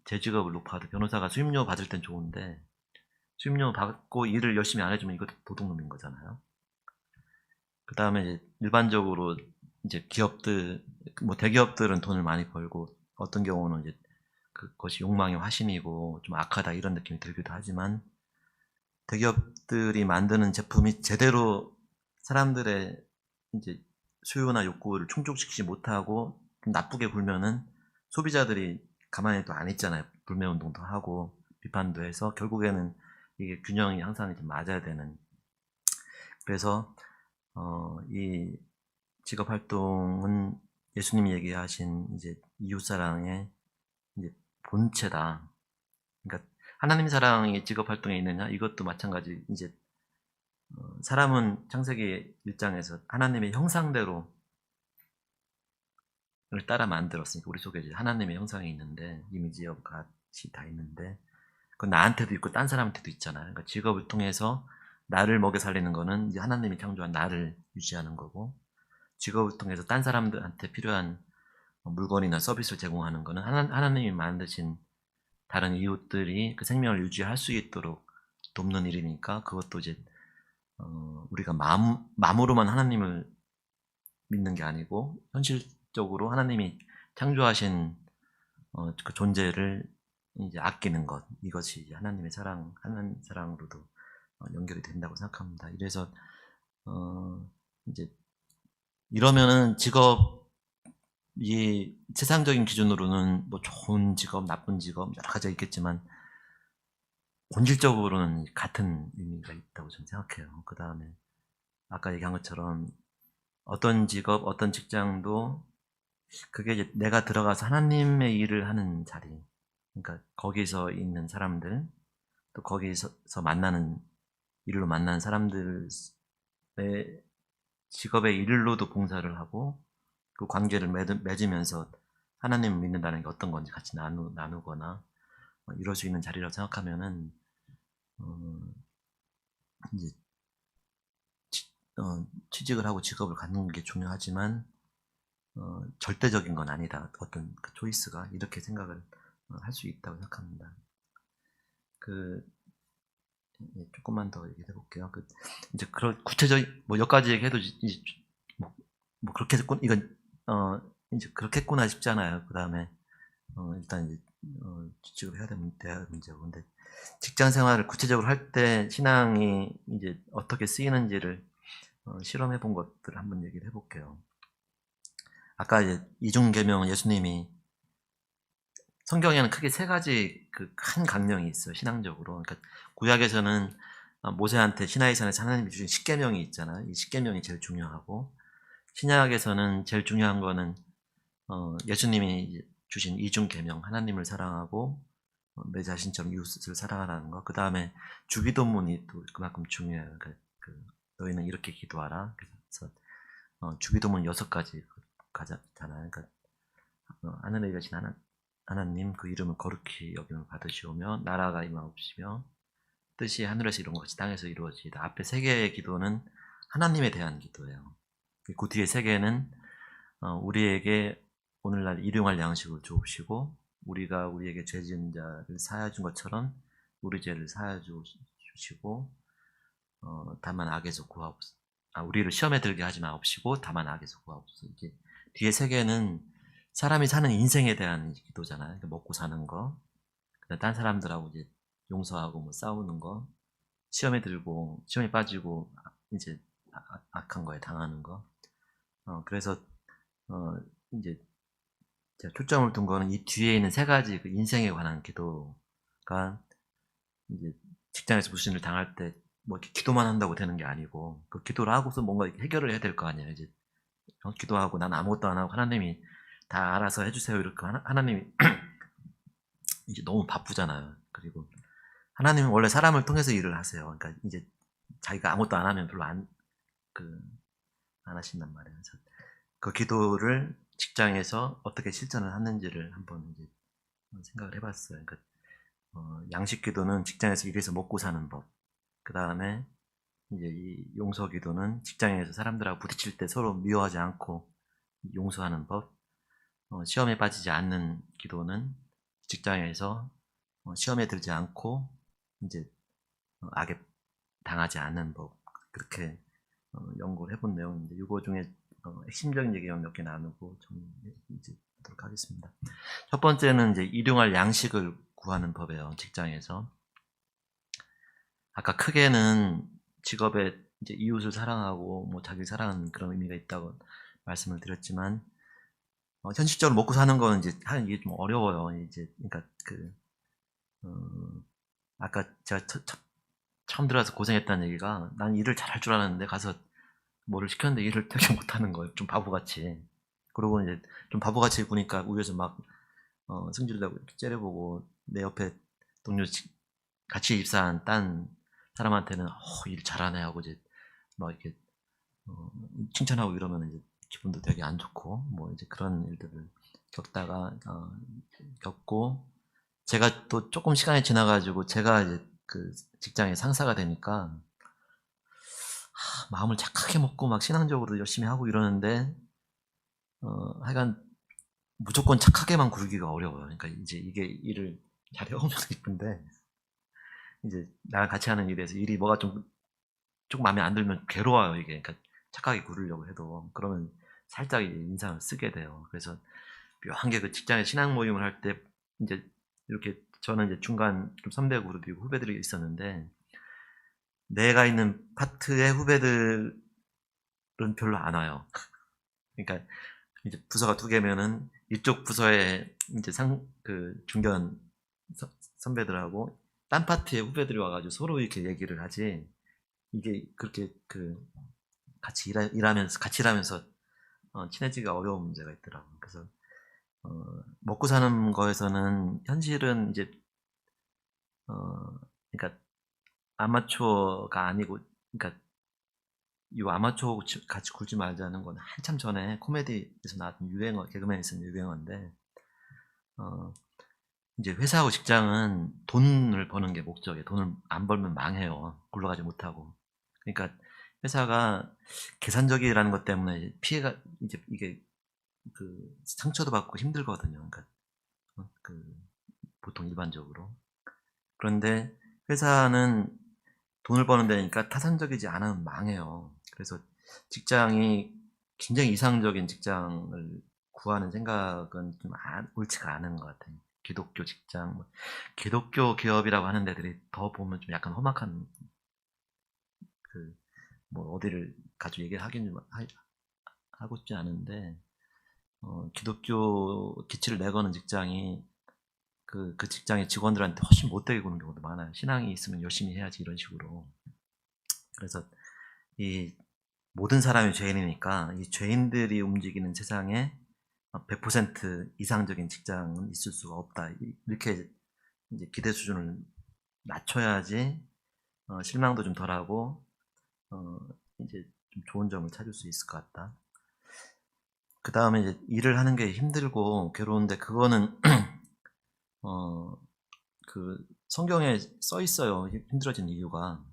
제 직업을 높아도 변호사가 수임료 받을 땐 좋은데 수임료 받고 일을 열심히 안 해주면 이것도 도둑놈인 거잖아요. 그 다음에 이제 일반적으로 이제 기업들, 뭐 대기업들은 돈을 많이 벌고 어떤 경우는 이제 그것이 욕망의 화신이고 좀 악하다 이런 느낌이 들기도 하지만 대기업들이 만드는 제품이 제대로 사람들의 이제 수요나 욕구를 충족시키지 못하고 좀 나쁘게 굴면은 소비자들이 가만히 또 안 있잖아요. 불매운동도 하고 비판도 해서 결국에는 이게 균형이 항상 좀 맞아야 되는. 그래서 이 직업 활동은 예수님이 얘기하신 이제 이웃사랑의 이제 본체다. 그러니까 하나님 사랑이 직업 활동에 있느냐? 이것도 마찬가지. 이제 사람은 창세기 1장에서 하나님의 형상대로 를 따라 만들었으니까 우리 속에 이제 하나님의 형상이 있는데 이미지와 같이 다 있는데 그건 나한테도 있고 딴 사람한테도 있잖아요. 그러니까 직업을 통해서 나를 먹여 살리는 거는 이제 하나님이 창조한 나를 유지하는 거고 직업을 통해서 딴 사람들한테 필요한 물건이나 서비스를 제공하는 거는 하나님이 만드신 다른 이웃들이 그 생명을 유지할 수 있도록 돕는 일이니까 그것도 이제 우리가 마음으로만 하나님을 믿는 게 아니고 현실적으로 하나님이 창조하신 그 존재를 이제 아끼는 것 이것이 이제 하나님의 하나님 사랑으로도 연결이 된다고 생각합니다. 이래서 이제 이러면은 직업이 세상적인 기준으로는 뭐 좋은 직업, 나쁜 직업 여러 가지가 있겠지만 본질적으로는 같은 의미가 있다고 저는 생각해요. 그 다음에 아까 얘기한 것처럼 어떤 직업, 어떤 직장도 그게 이제 내가 들어가서 하나님의 일을 하는 자리, 그러니까 거기서 있는 사람들, 또 거기서 일로 만나는 사람들의 직업의 일로도 봉사를 하고 그 관계를 맺으면서 하나님을 믿는다는 게 어떤 건지 같이 나누거나 이럴 수 있는 자리라고 생각하면은 이제 취직을 하고 직업을 갖는 게 중요하지만 절대적인 건 아니다. 어떤 그 초이스가 이렇게 생각을 할 수 있다고 생각합니다. 조금만 더 얘기해 볼게요. 이제 그런 구체적인 뭐 몇 가지 얘기해도 이제 뭐 그렇게 했군 이건 이제 그렇게 했구나 싶잖아요. 그 다음에 일단 이제 취직을 해야 되는 문제고 근데 직장 생활을 구체적으로 할 때 신앙이 이제 어떻게 쓰이는지를 실험해 본 것들을 한번 얘기를 해볼게요. 아까 이제 이중계명 예수님이 성경에는 크게 세 가지 그 큰 강령이 있어요. 신앙적으로. 그러니까 구약에서는 모세한테 시나이산에서 하나님이 주신 십계명이 있잖아요. 이 십계명이 제일 중요하고, 신약에서는 제일 중요한 거는 예수님이 주신 이중계명, 하나님을 사랑하고 내 자신처럼 이웃을 사랑하라는 거. 그 다음에 주기도문이 또 그만큼 중요해요. 너희는 이렇게 기도하라. 그래서 주기도문 6가지 가잖아요. 그러니까 하늘에 계신 하나님, 그 이름을 거룩히 여김을 받으시오며 나라가 임하옵시며 뜻이 하늘에서 이룬 것이 땅에서 이루어지이다. 앞에 3개의 기도는 하나님에 대한 기도예요. 그 뒤에 3개는 우리에게 오늘날 일용할 양식을 주옵시고, 우리가 우리에게 죄 지은 자를 사하여 준 것처럼 우리 죄를 사하여 주시고, 다만 악에서 구하옵소서. 우리를 시험에 들게 하지 마옵시고 다만 악에서 구하옵소서. 이제 뒤에 3개는 사람이 사는 인생에 대한 기도잖아요. 그러니까 먹고 사는 거, 딴 사람들하고 이제 용서하고 뭐 싸우는 거, 시험에 빠지고 이제 악한 거에 당하는 거. 그래서 이제 제가 초점을 둔 거는 이 뒤에 있는 3가지 그 인생에 관한 기도가 이제 직장에서 무슨 일을 당할 때 뭐 이렇게 기도만 한다고 되는 게 아니고, 그 기도를 하고서 뭔가 해결을 해야 될 거 아니에요. 이제 기도하고 난 아무것도 안 하고 하나님이 다 알아서 해주세요 이렇게 하나님이 이제 너무 바쁘잖아요. 그리고 하나님은 원래 사람을 통해서 일을 하세요. 그러니까 이제 자기가 아무것도 안 하면 별로 안 하신단 말이에요. 그래서 그 기도를 직장에서 어떻게 실천을 하는지를 한번 이제 생각을 해봤어요. 그러니까 양식 기도는 직장에서 일해서 먹고 사는 법. 그 다음에 이제 이 용서 기도는 직장에서 사람들하고 부딪힐 때 서로 미워하지 않고 용서하는 법. 시험에 빠지지 않는 기도는 직장에서 시험에 들지 않고 이제 악에 당하지 않는 법. 그렇게 연구를 해본 내용인데, 이거 중에 핵심적인 얘기만 몇 개 나누고 좀 이제 하도록 하겠습니다. 첫 번째는 이제 일용할 양식을 구하는 법이에요. 직장에서. 아까 크게는 직업에 이제 이웃을 사랑하고 뭐 자기를 사랑하는 그런 의미가 있다고 말씀을 드렸지만, 현실적으로 먹고 사는 거는 이제 하는 게 좀 어려워요. 이제 그러니까 아까 제가 처음 들어와서 고생했다는 얘기가, 난 일을 잘할 줄 알았는데 가서 뭐를 시켰는데 일을 되게 못하는 거예요. 좀 바보같이. 그러고 이제 좀 바보같이 구니까 위에서 막 승질내고 째려보고, 내 옆에 동료 같이 입사한 딴 사람한테는 일 잘하네 하고 이제 막 이렇게 칭찬하고 이러면 이제 기분도 되게 안 좋고, 뭐 이제 그런 일들을 겪고, 제가 또 조금 시간이 지나가지고 제가 이제 그 직장의 상사가 되니까 마음을 착하게 먹고 막 신앙적으로 열심히 하고 이러는데, 하여간 무조건 착하게만 굴기가 어려워요. 그러니까 이제 이게 일을 잘 해오면 이쁜데, 이제 나랑 같이 하는 일에서 일이 뭐가 조금 마음에 안 들면 괴로워요, 이게. 그러니까 착하게 굴으려고 해도. 그러면 살짝 인상을 쓰게 돼요. 그래서 묘한 게 그 직장에 신앙 모임을 할 때 이제 이렇게 저는 이제 중간 좀 선배 그룹이고 후배들이 있었는데, 내가 있는 파트의 후배들은 별로 안 와요. 그러니까 이제 부서가 2개면은 이쪽 부서에 이제 중견 선배들하고 딴 파트의 후배들이 와가지고 서로 이렇게 얘기를 하지, 이게 그렇게 같이 일하면서 친해지기가 어려운 문제가 있더라고요. 그래서 먹고 사는 거에서는 현실은 이제 그러니까 아마추어가 아니고, 그러니까 이 아마추어 같이 굴지 말자는 건 한참 전에 코미디에서 나왔던 유행어, 개그맨에서는 유행어인데, 이제 회사하고 직장은 돈을 버는 게 목적이에요. 돈을 안 벌면 망해요. 굴러가지 못하고. 그러니까 회사가 계산적이라는 것 때문에 피해가, 이제 이게 상처도 받고 힘들거든요. 그러니까 보통 일반적으로. 그런데 회사는 돈을 버는 데니까 타산적이지 않으면 망해요. 그래서 직장이 굉장히 이상적인 직장을 구하는 생각은 좀 옳지가 않은 것 같아요. 기독교 직장, 뭐 기독교 기업이라고 하는 데들이 더 보면 좀 약간 험악한 뭐 어디를 가지고 얘기를 하고 싶지 않은데 기독교 기치를 내거는 직장이 그 직장의 직원들한테 훨씬 못되게 구는 경우도 많아요. 신앙이 있으면 열심히 해야지 이런 식으로. 그래서 이 모든 사람이 죄인이니까 이 죄인들이 움직이는 세상에 100% 이상적인 직장은 있을 수가 없다. 이렇게 이제 기대 수준을 낮춰야지 실망도 좀 덜하고 이제 좀 좋은 점을 찾을 수 있을 것 같다. 그 다음에 이제 일을 하는 게 힘들고 괴로운데 그거는 그 성경에 써 있어요. 힘들어진 이유가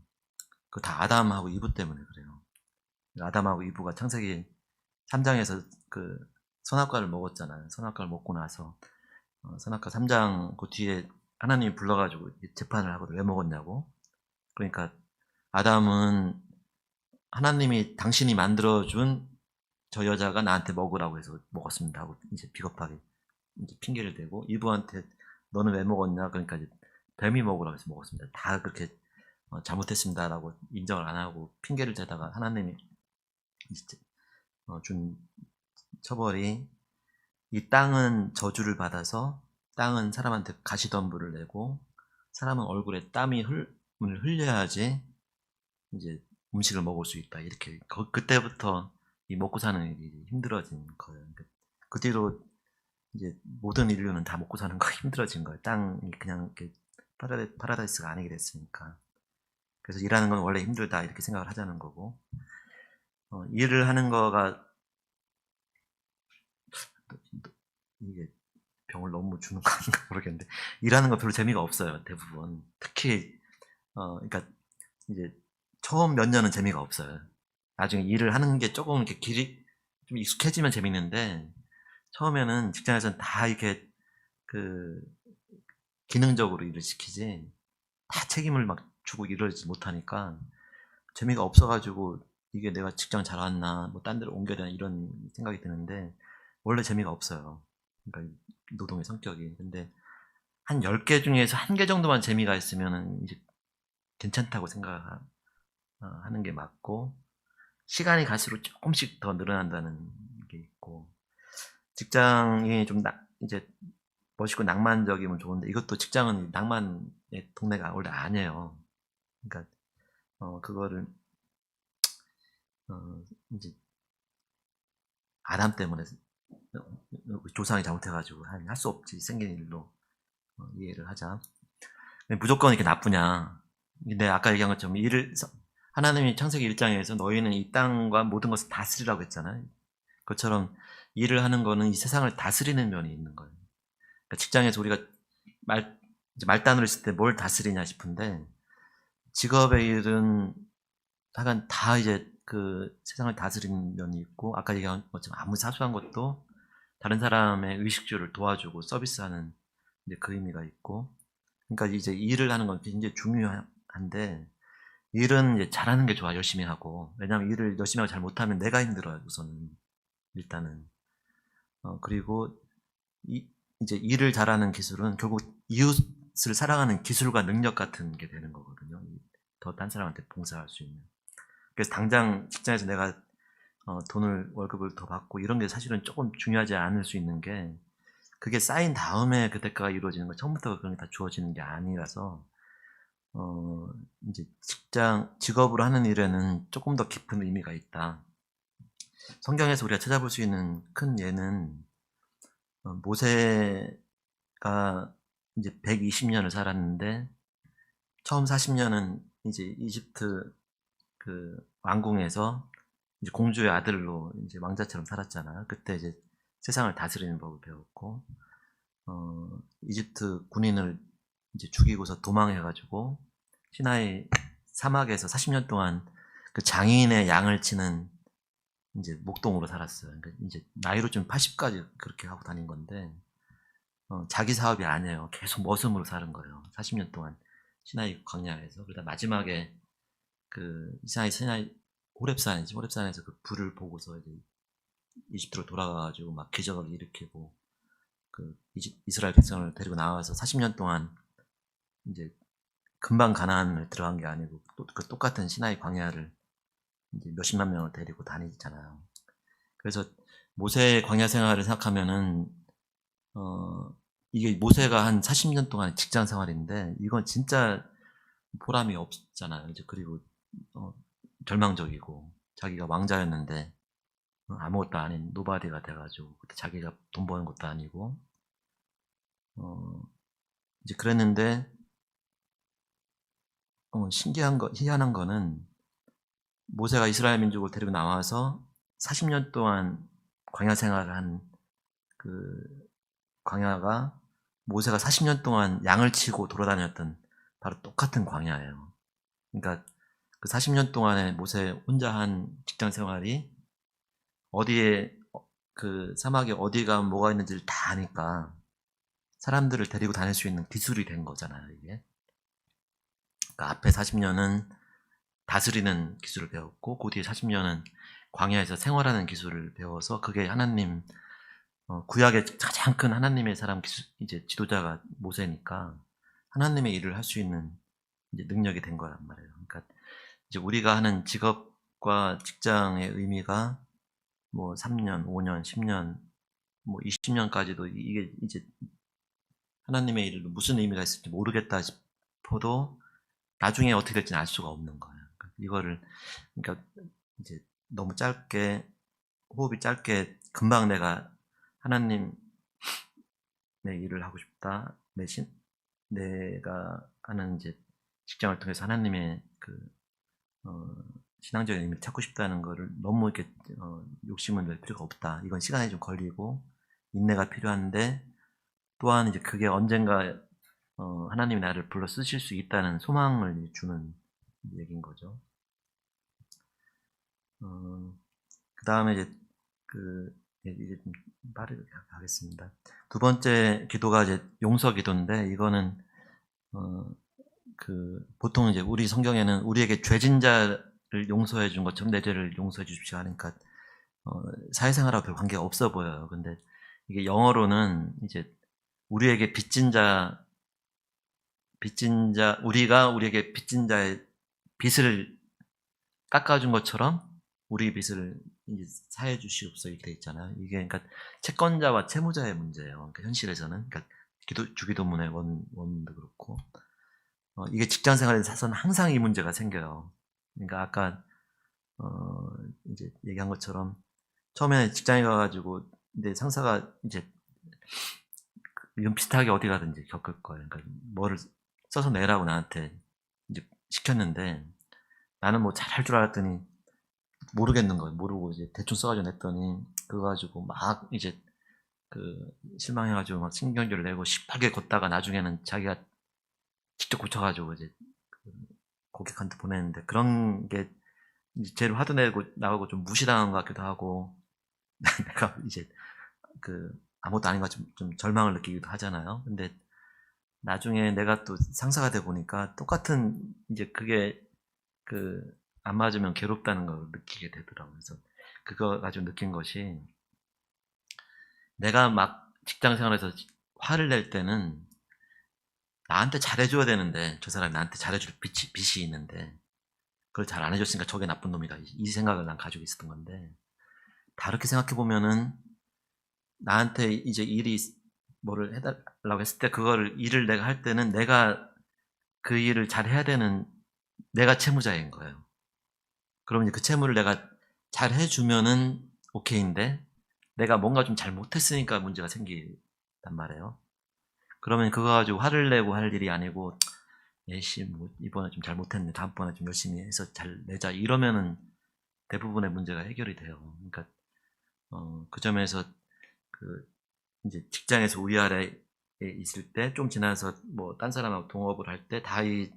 그 다 아담하고 이브 때문에 그래요. 아담하고 이브가 창세기 3장에서 그 선악과를 먹었잖아요. 선악과를 먹고 나서 선악과 3장 그 뒤에 하나님이 불러가지고 재판을 하거든. 왜 먹었냐고. 그러니까 아담은 하나님이 당신이 만들어준 저 여자가 나한테 먹으라고 해서 먹었습니다 하고 이제 비겁하게 이제 핑계를 대고 이브한테 너는 왜 먹었냐. 그러니까 이제 뱀이 먹으라고 해서 먹었습니다. 다 그렇게 잘못했습니다라고 인정을 안 하고 핑계를 대다가 하나님이 준 처벌이 이 땅은 저주를 받아서 땅은 사람한테 가시덤불을 내고 사람은 얼굴에 땀이 흘려야지 이제 음식을 먹을 수 있다. 이렇게 그때부터 이 먹고 사는 일이 힘들어진 거예요. 그 뒤로 이제 모든 인류는 다 먹고 사는 거 힘들어진 거예요. 땅이 그냥 이렇게 파라다이스가 아니게 됐으니까. 그래서 일하는 건 원래 힘들다 이렇게 생각을 하자는 거고 일을 하는 거가 이게 병을 너무 주는 거 아닌가 모르겠는데 일하는 거 별로 재미가 없어요. 대부분 특히 그러니까 이제 처음 몇 년은 재미가 없어요. 나중에 일을 하는 게 조금 이렇게 길이 좀 익숙해지면 재밌는데 처음에는 직장에서는 다 이렇게 그 기능적으로 일을 시키지 다 책임을 막 주고 이러지 못하니까 재미가 없어가지고 이게 내가 직장 잘 왔나 뭐 딴 데로 옮겨야 되나 이런 생각이 드는데 원래 재미가 없어요. 그러니까 노동의 성격이. 근데 한 10개 중에서 1개 정도만 재미가 있으면 이제 괜찮다고 생각하는 게 맞고 시간이 갈수록 조금씩 더 늘어난다는 게 있고 직장이 좀 이제 멋있고 낭만적이면 좋은데 이것도 직장은 낭만의 동네가 원래 아니에요. 그러니까 그거를 이제 아담 때문에 조상이 잘못해가지고 할 수 없지 생긴 일로 이해를 하자. 무조건 이렇게 나쁘냐? 근데 아까 얘기한 것처럼 하나님이 창세기 1장에서 너희는 이 땅과 모든 것을 다스리라고 했잖아요. 그것처럼 일을 하는 거는 이 세상을 다스리는 면이 있는 거예요. 그러니까 직장에서 우리가 말단으로 있을 때 뭘 다스리냐 싶은데 직업의 일은 하여간 다 이제 그 세상을 다스리는 면이 있고 아까 얘기한 것처럼 아무 사소한 것도 다른 사람의 의식주를 도와주고 서비스하는 이제 그 의미가 있고 그러니까 이제 일을 하는 건 굉장히 중요한데 일은 이제 잘하는 게 좋아. 열심히 하고. 왜냐하면 일을 열심히 하고 잘 못하면 내가 힘들어요. 우선은 일단은 그리고 이제 일을 잘하는 기술은 결국 이웃을 사랑하는 기술과 능력 같은 게 되는 거거든요. 더 딴 사람한테 봉사할 수 있는. 그래서 당장 직장에서 내가 월급을 더 받고 이런 게 사실은 조금 중요하지 않을 수 있는 게 그게 쌓인 다음에 그 대가가 이루어지는 거 처음부터 그런 게 다 주어지는 게 아니라서 이제 직업으로 하는 일에는 조금 더 깊은 의미가 있다. 성경에서 우리가 찾아볼 수 있는 큰 예는 모세가 이제 120년을 살았는데 처음 40년은 이제 이집트 그 왕궁에서 이제 공주의 아들로 이제 왕자처럼 살았잖아요. 그때 이제 세상을 다스리는 법을 배웠고 이집트 군인을 이제 죽이고서 도망해가지고 시나이 사막에서 40년 동안 그 장인의 양을 치는 이제 목동으로 살았어요. 그러니까 이제 나이로 좀 80까지 그렇게 하고 다닌 건데 자기 사업이 아니에요. 계속 머슴으로 사는 거예요. 40년 동안 시나이 광야에서. 그러다 마지막에 그 시나이 호렙산에서 그 불을 보고서 이제 이집트로 돌아가가지고 막 기적을 일으키고 이스라엘 백성을 데리고 나와서 40년 동안 이제 금방 가나안을 들어간 게 아니고 또 그 똑같은 시나이 광야를 이제 몇십만 명을 데리고 다니잖아요. 그래서 모세의 광야 생활을 생각하면은 이게 모세가 한 40년 동안 직장 생활인데 이건 진짜 보람이 없잖아요. 이제 그리고 절망적이고 자기가 왕자였는데 아무것도 아닌 노바디가 돼가지고 그때 자기가 돈 버는 것도 아니고 이제 그랬는데 희한한 거는 모세가 이스라엘 민족을 데리고 나와서 40년 동안 광야 생활을 한 그 광야가 모세가 40년 동안 양을 치고 돌아다녔던 바로 똑같은 광야예요. 그러니까 그 40년 동안에 모세 혼자 한 직장 생활이 어디에 그 사막에 어디 가면 뭐가 있는지를 다 아니까 사람들을 데리고 다닐 수 있는 기술이 된 거잖아요, 이게. 그러니까 앞에 40년은 다스리는 기술을 배웠고 그 뒤에 40년은 광야에서 생활하는 기술을 배워서 그게 하나님 구약의 가장 큰 하나님의 사람 이제 지도자가 모세니까 하나님의 일을 할 수 있는 이제 능력이 된 거란 말이에요. 그러니까 이제 우리가 하는 직업과 직장의 의미가 뭐 3년, 5년, 10년, 뭐 20년까지도 이게 이제 하나님의 일을 무슨 의미가 있을지 모르겠다 싶어도 나중에 어떻게 될지는 알 수가 없는 거예요. 이거를 그러니까 이제 너무 짧게 호흡이 짧게 금방 내가 하나님의 일을 하고 싶다. 내가 하는 이제 직장을 통해서 하나님의 신앙적인 의미를 찾고 싶다는 거를 너무 이렇게 욕심을 낼 필요가 없다. 이건 시간이 좀 걸리고 인내가 필요한데 또한 이제 그게 언젠가 하나님이 나를 불러 쓰실 수 있다는 소망을 주는 얘기인 거죠. 그 다음에 이제 이제 좀 빠르게 가겠습니다. 두 번째 기도가 이제 용서 기도인데 이거는 보통 이제 우리 성경에는 우리에게 죄진 자를 용서해 준 것처럼 내 죄를 용서해 주십시오 하니까 사회생활하고 별 관계가 없어 보여요. 근데 이게 영어로는 이제 우리에게 우리가 우리에게 빚진 자의 빚을 깎아준 것처럼 우리 빚을 이제 사해 주시옵소서 이렇게 돼 있잖아요. 이게 그러니까 채권자와 채무자의 문제예요. 그러니까 현실에서는 그러니까 주기도문의 원문도 그렇고 이게 직장 생활에서는 항상 이 문제가 생겨요. 그러니까 아까 이제 얘기한 것처럼 처음에 직장에 가가지고 근데 상사가 이제 이건 비슷하게 어디 가든지 겪을 거예요. 그러니까 뭐를 써서 내라고 나한테 이제 시켰는데 나는 뭐 잘할 줄 알았더니 모르겠는 거예요. 모르고 이제 대충 써가지고 냈더니 그거 가지고 막 이제 실망해가지고 막 신경질을 내고 시뻘게 걷다가 나중에는 자기가 직접 고쳐가지고 이제 고객한테 보냈는데 그런 게 이제 쟤를 화도 내고 나가고 좀 무시당한 것 같기도 하고 내가 이제 아무것도 아닌 것 같이 좀 절망을 느끼기도 하잖아요. 근데 나중에 내가 또 상사가 돼 보니까 똑같은 이제 그게 안 맞으면 괴롭다는 걸 느끼게 되더라고요. 그래서 그거 가지고 느낀 것이 내가 막 직장 생활에서 화를 낼 때는 나한테 잘해줘야 되는데 저 사람이 나한테 잘해줄 빚이 있는데 그걸 잘 안 해줬으니까 저게 나쁜 놈이다. 이 생각을 난 가지고 있었던 건데 다르게 생각해 보면은 나한테 이제 일이 뭐를 해달라고 했을 때 일을 내가 할 때는 내가 그 일을 잘 해야 되는 내가 채무자인 거예요. 그러면 그 채무를 내가 잘 해주면은 오케이인데 내가 뭔가 좀 잘 못했으니까 문제가 생기단 말이에요. 그러면 그거 가지고 화를 내고 할 일이 아니고 예씨 뭐 이번에 좀 잘 못했네 다음번에 좀 열심히 해서 잘 내자 이러면은 대부분의 문제가 해결이 돼요. 그러니까 그 점에서 이제 직장에서 위아래에 있을 때 좀 지나서 뭐 딴 사람하고 동업을 할 때 다 이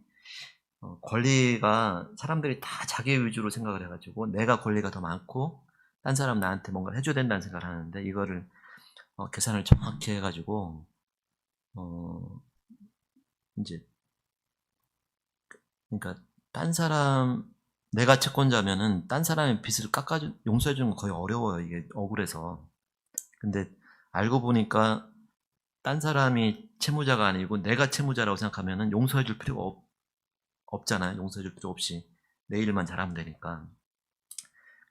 권리가 사람들이 다 자기 위주로 생각을 해가지고 내가 권리가 더 많고 딴 사람 나한테 뭔가 해줘야 된다는 생각을 하는데 이거를 계산을 정확히 해가지고 이제 그러니까 딴 사람 내가 채권자면은 딴 사람의 빚을 용서해주는 건 거의 어려워요. 이게 억울해서. 근데 알고 보니까 딴 사람이 채무자가 아니고 내가 채무자라고 생각하면은 용서해 줄 필요가 없잖아요. 용서해 줄 필요 없이 내 일만 잘하면 되니까.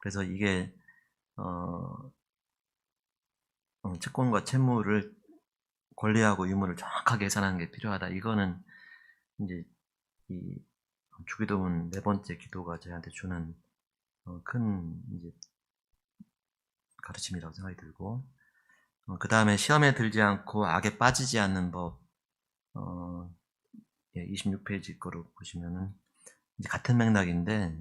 그래서 이게 채권과 채무를 권리하고 의무를 정확하게 계산하는 게 필요하다. 이거는 이제 이 주기도문 4번째 기도가 저희한테 주는 큰 이제 가르침이라고 생각이 들고, 그 다음에 시험에 들지 않고 악에 빠지지 않는 법, 26페이지 거로 보시면은 이제 같은 맥락인데,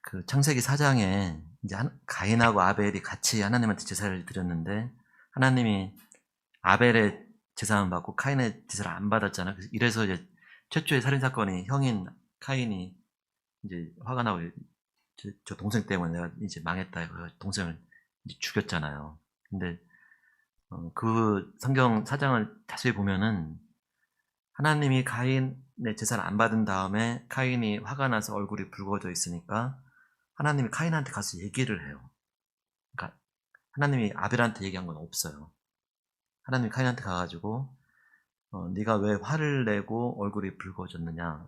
그 창세기 4장에 이제 가인하고 아벨이 같이 하나님한테 제사를 드렸는데, 하나님이 아벨의 제사만 받고 카인의 제사를 안 받았잖아요. 이래서 이제 최초의 살인 사건이 형인 카인이 이제 화가 나고 저 동생 때문에 내가 이제 망했다 해서 동생을 이제 죽였잖아요. 근데 그 성경 사장을 자세히 보면은 하나님이 카인의 제사를 안 받은 다음에 카인이 화가 나서 얼굴이 붉어져 있으니까 하나님이 카인한테 가서 얘기를 해요. 그러니까 하나님이 아벨한테 얘기한 건 없어요. 하나님이 카인한테 가가지고 네가 왜 화를 내고 얼굴이 붉어졌느냐,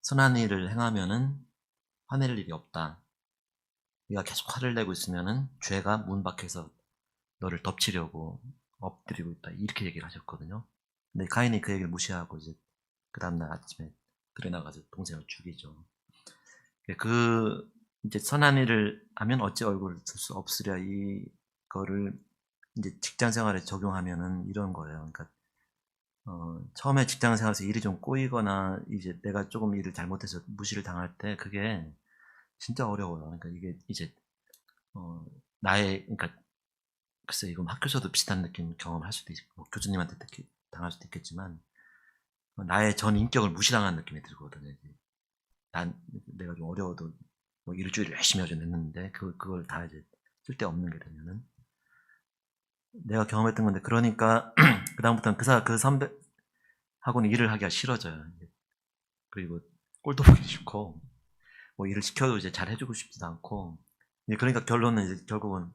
선한 일을 행하면은 화낼 일이 없다. 네가 계속 화를 내고 있으면은 죄가 문 밖에서 너를 덮치려고 엎드리고 있다. 이렇게 얘기를 하셨거든요. 근데 카인이 그 얘기를 무시하고 이제 그 다음날 아침에 들에 나가서 동생을 죽이죠. 그 이제 선한 일을 하면 어찌 얼굴을 줄 수 없으랴, 이거를 이제 직장 생활에 적용하면은 이런 거예요. 그러니까 처음에 직장 생활에서 일이 좀 꼬이거나 이제 내가 조금 일을 잘못해서 무시를 당할 때 그게 진짜 어려워요. 그러니까 이게 이제 나의, 그러니까 글쎄 이건 학교에서도 비슷한 느낌 경험할 수도 있고 뭐 교수님한테 특히 당할 수도 있겠지만 나의 전 인격을 무시당한 느낌이 들거든요. 이제 내가 좀 어려워도 뭐 일주일 열심히 하려 했는데 그걸 다 이제 쓸데없는 게 되면은 내가 경험했던 건데, 그러니까 그다음부터는 그 선배하고는 일을 하기가 싫어져요. 그리고 꼴도 보기 싫고 뭐 일을 시켜도 이제 잘 해주고 싶지도 않고, 그러니까 결론은 이제 결국은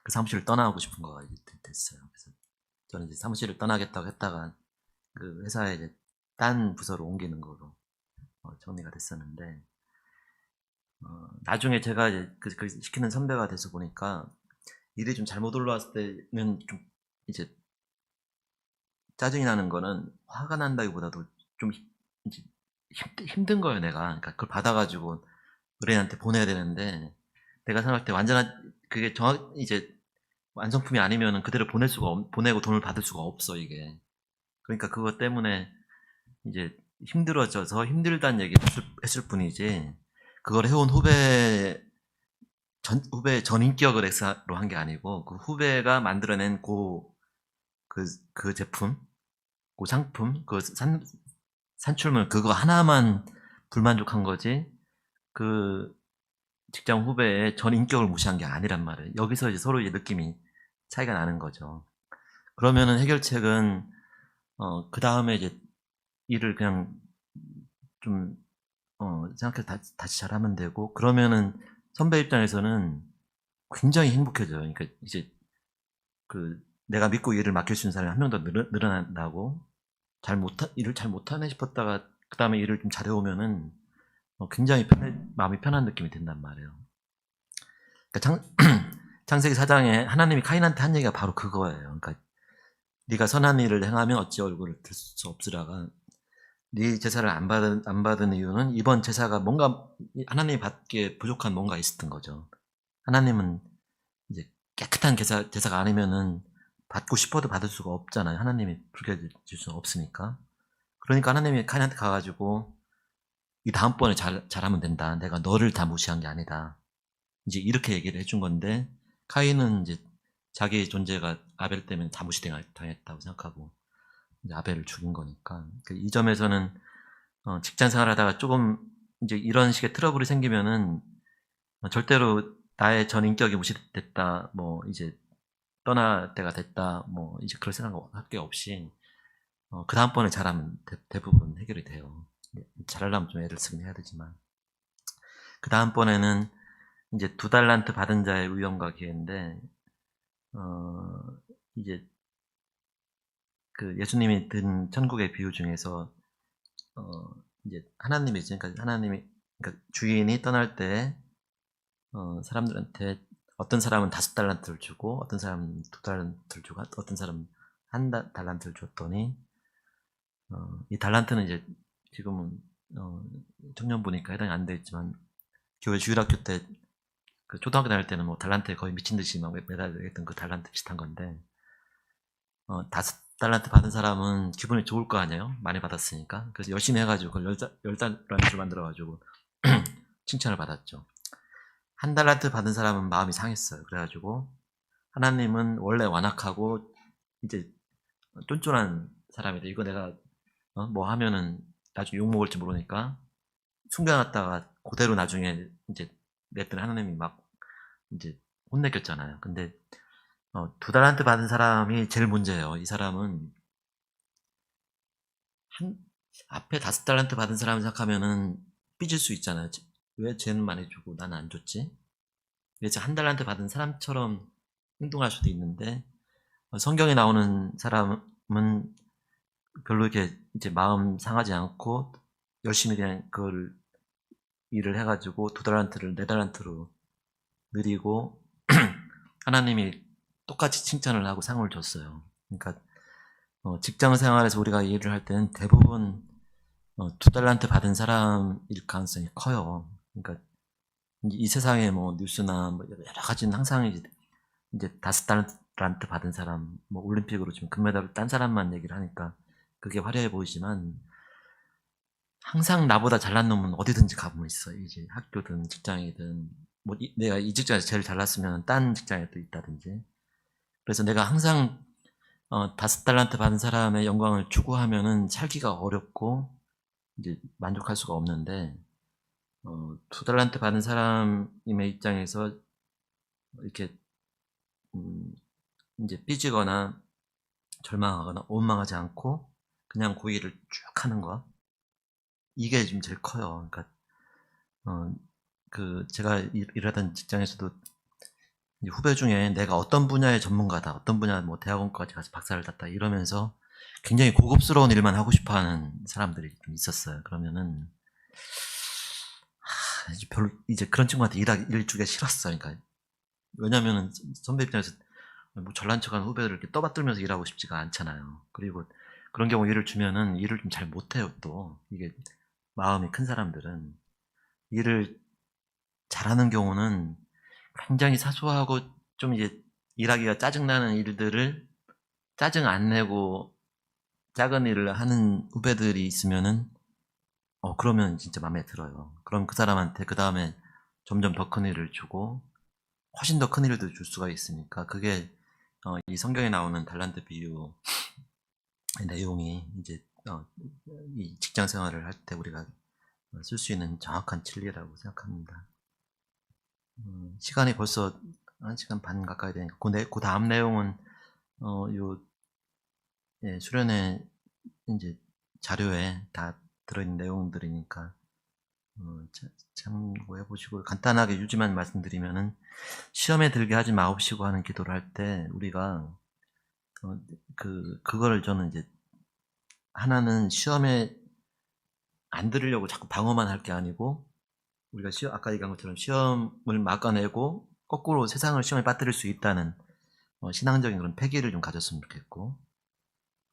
그 사무실을 떠나고 싶은 거가 이제 됐어요. 그래서 저는 이제 사무실을 떠나겠다고 했다가 그 회사에 이제 딴 부서로 옮기는 거로 정리가 됐었는데, 나중에 제가 이제 그 시키는 선배가 돼서 보니까 일이 좀 잘못 올라왔을 때는 좀 이제 짜증이 나는 거는 화가 난다기보다도 좀 이제 힘든 거예요, 내가. 그러니까 그걸 받아가지고 의뢰인한테 보내야 되는데, 내가 생각할 때 완전한 그게 이제 완성품이 아니면은 그대로 보내고 돈을 받을 수가 없어, 이게. 그러니까 그것 때문에 이제 힘들어져서 힘들다는 얘기를 했을 뿐이지, 그걸 해온 후배의 전인격을 엑사로 한 게 아니고, 그 후배가 만들어낸 그 제품, 그 상품, 그 산출물, 그거 하나만 불만족한 거지, 그 직장 후배의 전인격을 무시한 게 아니란 말이에요. 여기서 이제 서로 이제 느낌이 차이가 나는 거죠. 그러면은 해결책은, 그 다음에 이제 일을 그냥 좀, 생각해서 다시 잘하면 되고, 그러면은 선배 입장에서는 굉장히 행복해져요. 그러니까 이제 내가 믿고 일을 맡길 수 있는 사람이 한 명 더 늘어난다고, 일을 잘 못하네 싶었다가 그 다음에 일을 좀 잘해오면은 굉장히 마음이 편한 느낌이 든단 말이에요. 그러니까 창세기 4장에 하나님이 카인한테 한 얘기가 바로 그거예요. 그러니까 네가 선한 일을 행하면 어찌 얼굴을 들 수 없으라가, 네 제사를 안 받은 이유는 이번 제사가 뭔가 하나님이 받기에 부족한 뭔가 있었던 거죠. 하나님은 이제 깨끗한 제사가 아니면은 받고 싶어도 받을 수가 없잖아요. 하나님이 불켜질 수는 없으니까. 그러니까 하나님이 카인한테 가가지고 이 다음번에 잘하면 된다. 내가 너를 다 무시한 게 아니다. 이제 이렇게 얘기를 해준 건데, 카인은 이제 자기 존재가 아벨 때문에 다 무시당했다고 생각하고 이제 아벨을 죽인 거니까, 이 점에서는 직장 생활하다가 조금 이제 이런 식의 트러블이 생기면은 절대로 나의 전 인격이 무시됐다, 뭐 이제 떠날 때가 됐다, 뭐 이제 그럴 생각할 게 없이 그 다음번에 잘하면 대부분 해결이 돼요. 잘하려면 좀 애를 쓰긴 해야 되지만, 그 다음번에는 이제 2달란트 받은 자의 위엄과 기회인데, 이제 그 예수님이 든 천국의 비유 중에서, 이제 하나님이 있으니까 그러니까 주인이 떠날 때, 사람들한테 어떤 사람은 5달란트를 주고, 어떤 사람은 2달란트를 주고, 어떤 사람은 1달란트를 줬더니, 이 달란트는 이제 지금은, 청년부니까 해당이 안 되겠지만, 교회 주일학교 때, 그 초등학교 다닐 때는 뭐 달란트에 거의 미친 듯이 막 매달렸던 그 달란트 비슷한 건데, 5달란트 받은 사람은 기분이 좋을 거 아니에요? 많이 받았으니까. 그래서 열심히 해가지고 그걸 10달란트를 만들어가지고 칭찬을 받았죠. 1달란트 받은 사람은 마음이 상했어요. 그래가지고 하나님은 원래 완악하고 이제 쫀쫀한 사람이다. 이거 내가 뭐 하면은 나중에 욕먹을지 모르니까 숨겨놨다가 그대로 나중에 이제 냈더니 하나님이 막 이제 혼내켰잖아요. 근데 2달란트 받은 사람이 제일 문제예요. 이 사람은 앞에 5달란트 받은 사람을 생각하면은 삐질 수 있잖아요. 왜 쟤는 많이 주고 나는 안 줬지? 그래서 1달란트 받은 사람처럼 행동할 수도 있는데, 성경에 나오는 사람은 별로 이렇게 이제 마음 상하지 않고 열심히 그냥 그걸 일을 해가지고 2달란트를 4달란트로 늘리고 하나님이 똑같이 칭찬을 하고 상을 줬어요. 그러니까 직장 생활에서 우리가 일을 할 때는 대부분 2달란트 받은 사람일 가능성이 커요. 그러니까 이 세상에 뭐 뉴스나 뭐 여러 가지는 항상 이제 5달란트 받은 사람, 뭐 올림픽으로 지금 금메달을 딴 사람만 얘기를 하니까 그게 화려해 보이지만, 항상 나보다 잘난 놈은 어디든지 가보면 있어요. 이제 학교든 직장이든, 뭐 내가 이 직장에서 제일 잘났으면 딴 직장에 또 있다든지. 그래서 내가 항상 5달란트 받은 사람의 영광을 추구하면은 살기가 어렵고 이제 만족할 수가 없는데, 2달란트 받은 사람의 입장에서 이렇게 이제 삐지거나 절망하거나 원망하지 않고 그냥 그 일을 쭉 하는 거, 이게 지금 제일 커요. 그러니까 그 제가 일하던 직장에서도 이제 후배 중에 내가 어떤 분야의 전문가다, 어떤 분야 뭐 대학원까지 가서 박사를 땄다 이러면서 굉장히 고급스러운 일만 하고 싶어하는 사람들이 좀 있었어요. 그러면은 별로 이제 그런 친구한테 일 주기가 싫었어요. 그러니까 왜냐면은 선배 입장에서 뭐 잘난 척하는 후배들을 이렇게 떠받들면서 일하고 싶지가 않잖아요. 그리고 그런 경우 일을 주면은 일을 좀 잘 못해요. 또 이게 마음이 큰 사람들은 일을 잘하는 경우는 굉장히 사소하고 좀 이제 일하기가 짜증나는 일들을 짜증 안 내고 작은 일을 하는 후배들이 있으면은 그러면 진짜 마음에 들어요. 그럼 그 사람한테 그 다음에 점점 더 큰 일을 주고 훨씬 더 큰 일도 줄 수가 있으니까, 그게 이 성경에 나오는 달란트 비유 내용이 이제 이 직장 생활을 할 때 우리가 쓸 수 있는 정확한 진리라고 생각합니다. 시간이 벌써 1시간 반 가까이 되니까 그 다음 내용은 수련회 이제 자료에 다 들어있는 내용들이니까 참고해 보시고, 간단하게 유지만 말씀드리면은, 시험에 들게 하지 마옵시고 하는 기도를 할 때 우리가 그거를 저는 이제 하나는 시험에 안 들으려고 자꾸 방어만 할 게 아니고, 우리가 아까 얘기한 것처럼 시험을 막아내고 거꾸로 세상을 시험에 빠뜨릴 수 있다는 신앙적인 그런 패기를 좀 가졌으면 좋겠고,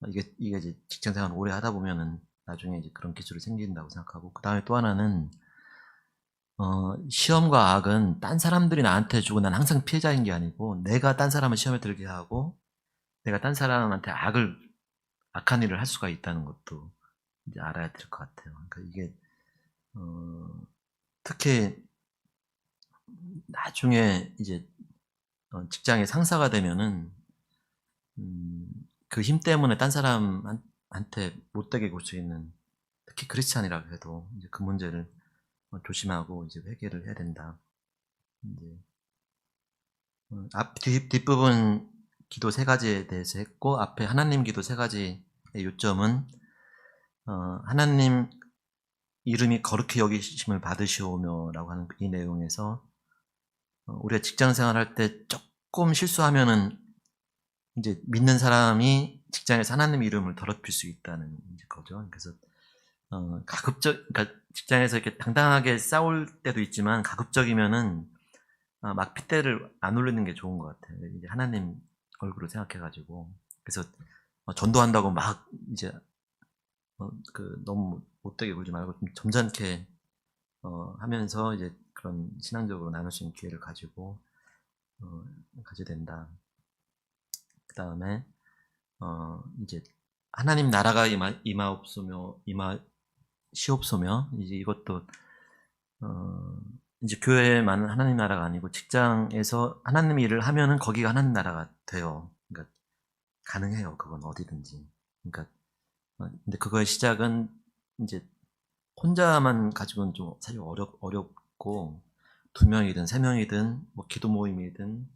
이게 이제 직장생활 오래 하다 보면은 나중에 이제 그런 기술이 생긴다고 생각하고, 그 다음에 또 하나는 시험과 악은 딴 사람들이 나한테 주고 난 항상 피해자인 게 아니고, 내가 딴 사람을 시험에 들게 하고 내가 딴 사람한테 악한 일을 할 수가 있다는 것도 이제 알아야 될 것 같아요. 그러니까 이게 특히 나중에 이제 직장의 상사가 되면은 그 힘 때문에 딴 사람한테 못되게 굴 수 있는, 특히 크리스찬이라고 해도 이제 그 문제를 조심하고 이제 회개를 해야 된다. 이제 뒷부분 기도 3가지에 대해서 했고, 앞에 하나님 기도 3가지의 요점은 하나님 이름이 거룩히 여기심을 받으시오며라고 하는 이 내용에서 우리가 직장 생활할 때 조금 실수하면은 이제 믿는 사람이 직장에서 하나님 이름을 더럽힐 수 있다는 거죠. 그래서 그러니까 직장에서 이렇게 당당하게 싸울 때도 있지만 가급적이면은 막 핏대를 안 올리는 게 좋은 것 같아요. 이제 하나님 얼굴을 생각해가지고. 그래서 전도한다고 막 이제 너무 못되게 굴지 말고 좀 점잖게 하면서 이제 그런 신앙적으로 나눌 수 있는 기회를 가지고 가져야 된다. 그 다음에 이제 하나님 나라가 임하시옵소며 이제 이것도 이제 교회만은 하나님 나라가 아니고 직장에서 하나님 일을 하면은 거기가 하나님 나라가 돼요. 그러니까 가능해요. 그건 어디든지. 그러니까 근데 그거의 시작은 이제 혼자만 가지고는 좀 사실 어렵고 2명이든 3명이든 뭐 기도 모임이든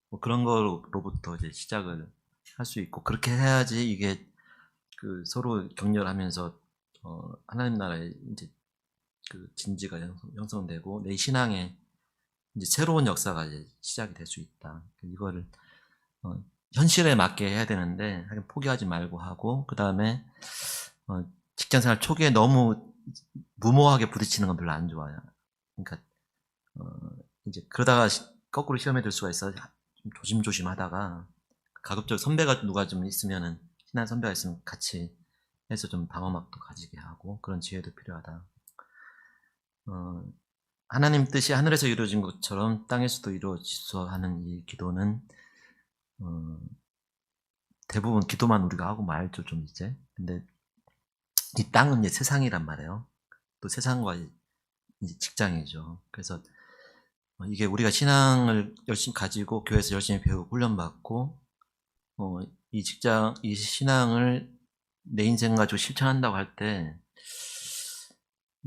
뭐 그런 거로부터 이제 시작을 할 수 있고 그렇게 해야지 이게 서로 격려하면서 하나님 나라의 이제 진지가 형성되고 내 신앙에 이제 새로운 역사가 이제 시작이 될 수 있다. 이거를 현실에 맞게 해야 되는데 포기하지 말고 하고 그 다음에 직장생활 초기에 너무 무모하게 부딪히는 건 별로 안 좋아요. 그러니까 이제 그러다가 거꾸로 시험에 들 수가 있어. 좀 조심조심 하다가 가급적 선배가 누가 좀 있으면은 친한 선배가 있으면 같이 해서 좀 방어막도 가지게 하고 그런 지혜도 필요하다. 하나님 뜻이 하늘에서 이루어진 것처럼 땅에서도 이루어지소 하는 이 기도는 대부분 기도만 우리가 하고 말죠 좀 이제. 근데 이 땅은 이제 세상이란 말이에요. 또 세상과 이제 직장이죠. 그래서 이게 우리가 신앙을 열심히 가지고 교회에서 열심히 배우고 훈련받고 이 신앙을 내 인생 가지고 실천한다고 할 때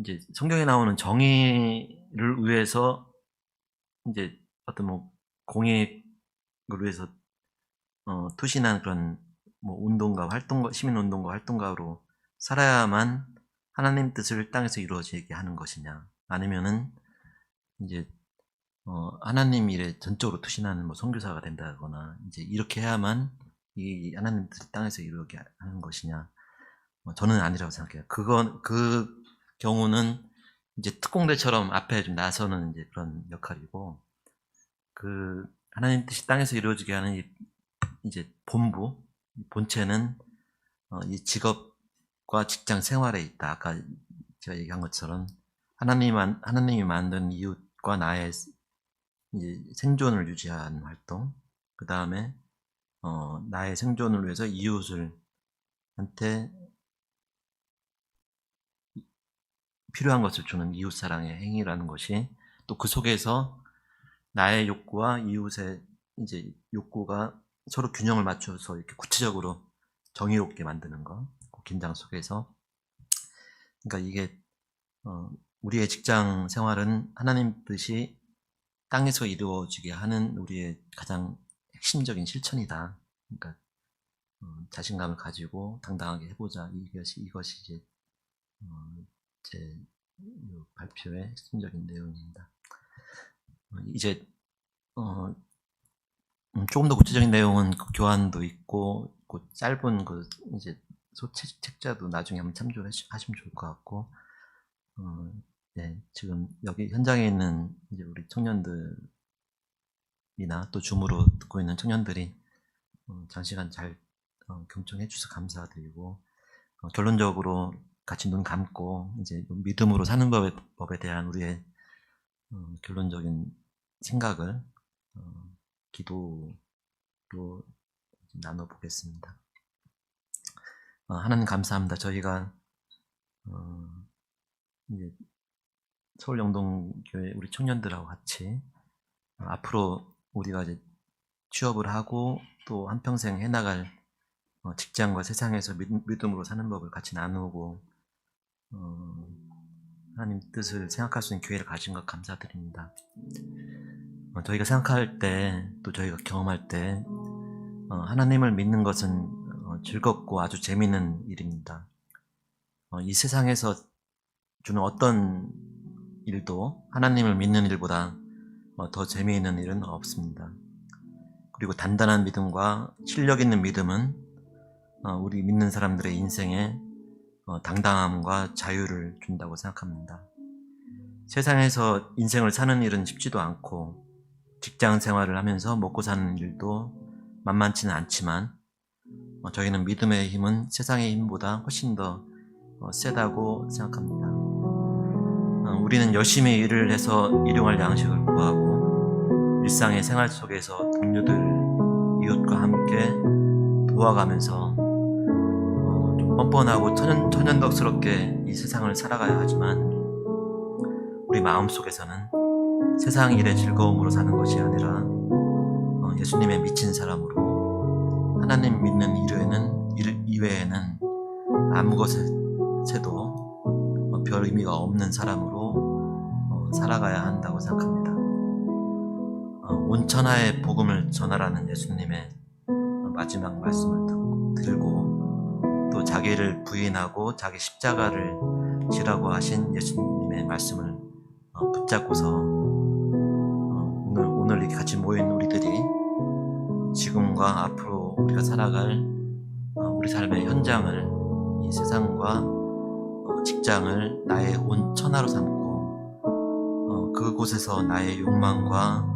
이제 성경에 나오는 정의를 위해서 이제 어떤 뭐 공익을 위해서 투신한 그런 뭐 운동가, 시민 운동가, 활동가로 살아야만 하나님 뜻을 땅에서 이루어지게 하는 것이냐, 아니면은 이제 하나님 일에 전적으로 투신하는 뭐 선교사가 된다거나 이제 이렇게 해야만 이 하나님 뜻을 땅에서 이루게 하는 것이냐? 저는 아니라고 생각해요. 그 경우는 이제 특공대처럼 앞에 좀 나서는 이제 그런 역할이고, 하나님 뜻이 땅에서 이루어지게 하는 이제 본체는 이 직업과 직장 생활에 있다. 아까 제가 얘기한 것처럼 하나님이 만든 이웃과 나의 이제 생존을 유지하는 활동, 그 다음에 나의 생존을 위해서 이웃한테 필요한 것을 주는 이웃사랑의 행위라는 것이, 또 그 속에서 나의 욕구와 이웃의 이제 욕구가 서로 균형을 맞춰서 이렇게 구체적으로 정의롭게 만드는 것, 그 긴장 속에서. 그러니까 이게 우리의 직장 생활은 하나님 뜻이 땅에서 이루어지게 하는 우리의 가장 핵심적인 실천이다. 그러니까 자신감을 가지고 당당하게 해보자. 이것이 이제 제 발표의 핵심적인 내용입니다. 이제 조금 더 구체적인 내용은 교환도 있고 짧은 이제 책자도 나중에 한번 참조하시면 좋을 것 같고, 네, 지금 여기 현장에 있는 이제 우리 청년들이나 또 줌으로 듣고 있는 청년들이 장시간 잘 경청해 주셔서 감사드리고, 결론적으로 같이 눈 감고 이제 믿음으로 사는 법에 대한 우리의 결론적인 생각을 기도로 나눠보겠습니다. 하나님 감사합니다. 저희가 이제 서울영동교회 우리 청년들하고 같이 앞으로 우리가 이제 취업을 하고 또 한평생 해나갈 직장과 세상에서 믿음으로 사는 법을 같이 나누고 하나님 뜻을 생각할 수 있는 기회를 가진 것 감사드립니다. 저희가 생각할 때, 또 저희가 경험할 때 하나님을 믿는 것은 즐겁고 아주 재미있는 일입니다. 이 세상에서 주는 어떤 일도 하나님을 믿는 일보다 더 재미있는 일은 없습니다. 그리고 단단한 믿음과 실력 있는 믿음은 우리 믿는 사람들의 인생에 당당함과 자유를 준다고 생각합니다. 세상에서 인생을 사는 일은 쉽지도 않고 직장 생활을 하면서 먹고 사는 일도 만만치는 않지만 저희는 믿음의 힘은 세상의 힘보다 훨씬 더 세다고 생각합니다. 우리는 열심히 일을 해서 일용할 양식을 구하고 일상의 생활 속에서 동료들, 이웃과 함께 도와가면서 좀 뻔뻔하고 천연덕스럽게 이 세상을 살아가야 하지만 우리 마음속에서는 세상 일의 즐거움으로 사는 것이 아니라 예수님의 미친 사람으로 하나님 믿는 일 이외에는 아무것에도 별 의미가 없는 사람으로 살아가야 한다고 생각합니다. 온 천하의 복음을 전하라는 예수님의 마지막 말씀을 들고 또 자기를 부인하고 자기 십자가를 지라고 하신 예수님의 말씀을 붙잡고서 오늘 이렇게 같이 모인 우리들이 지금과 앞으로 우리가 살아갈 우리 삶의 현장을 이 세상과 직장을 나의 온 천하로 삼고 그곳에서 나의 욕망과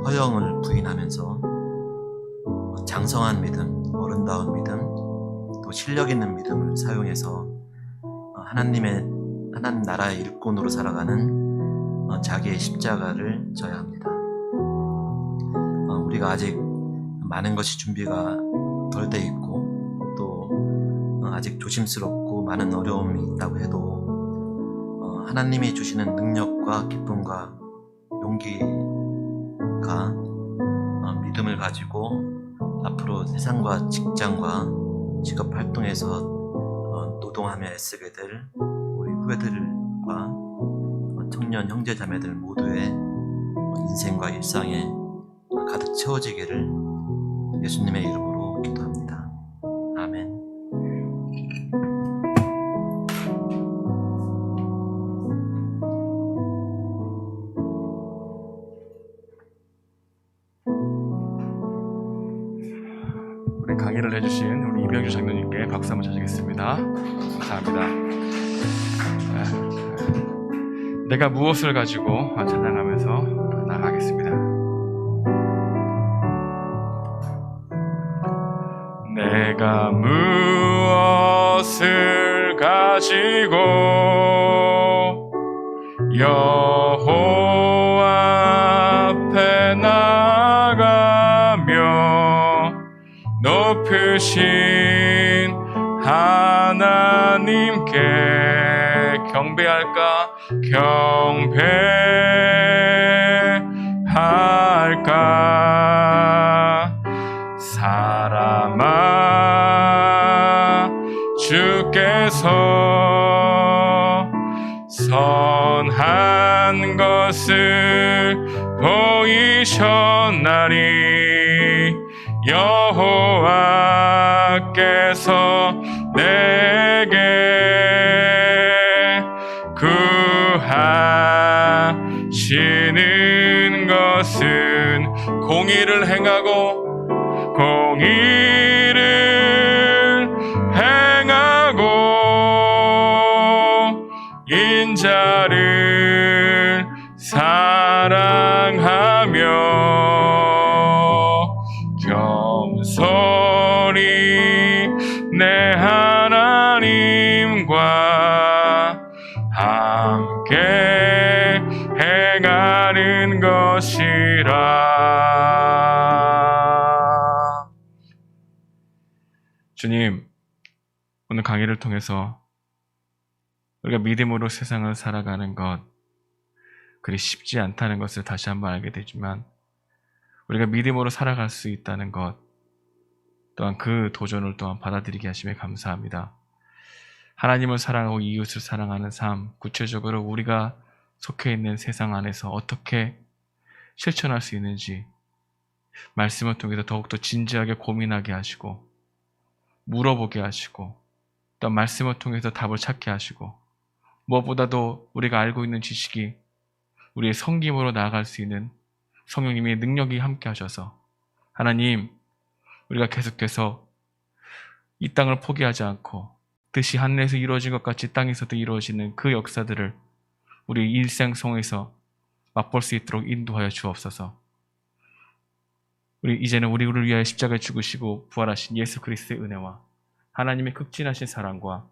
허영을 부인하면서 장성한 믿음, 어른다운 믿음, 또 실력 있는 믿음을 사용해서 하나님 나라의 일꾼으로 살아가는 자기의 십자가를 져야 합니다. 우리가 아직 많은 것이 준비가 덜 돼 있고 또 아직 조심스럽고 많은 어려움이 있다고 해도 하나님이 주시는 능력과 기쁨과 용기가 믿음을 가지고 앞으로 세상과 직장과 직업 활동에서 노동하며 애쓰게 될 우리 후배들과 청년 형제 자매들 모두의 인생과 일상에 가득 채워지기를 예수님의 이름으로 기도합니다. 아멘. 우리 강의를 해주신 우리 이병주 장로님께 박수 한번 쳐주겠습니다. 감사합니다. 내가 무엇을 가지고 찬양하면서 나가겠습니다. 내가 무엇을 가지고 여호와 앞에 나가며 높으신 하나님께 경배할까? 경배할까? 사람아, 주께서 선한 것을 보이셨나니 여호와께서 내게 구하시는 것은 공의를 행하고 인자를 사랑하며 겸손히 내 하나님과 함께 행하는 것이라. 주님, 오늘 강의를 통해서 우리가 믿음으로 세상을 살아가는 것, 그리 쉽지 않다는 것을 다시 한번 알게 되지만 우리가 믿음으로 살아갈 수 있다는 것, 또한 그 도전을 또한 받아들이게 하심에 감사합니다. 하나님을 사랑하고 이웃을 사랑하는 삶, 구체적으로 우리가 속해 있는 세상 안에서 어떻게 실천할 수 있는지 말씀을 통해서 더욱더 진지하게 고민하게 하시고 물어보게 하시고 또 말씀을 통해서 답을 찾게 하시고 무엇보다도 우리가 알고 있는 지식이 우리의 섬김으로 나아갈 수 있는 성령님의 능력이 함께 하셔서 하나님, 우리가 계속해서 이 땅을 포기하지 않고 뜻이 하늘에서 이루어진 것 같이 땅에서도 이루어지는 그 역사들을 우리 일생 속에서 맛볼 수 있도록 인도하여 주옵소서. 이제는 우리를 위하여 십자가에 죽으시고 부활하신 예수 그리스도의 은혜와 하나님의 극진하신 사랑과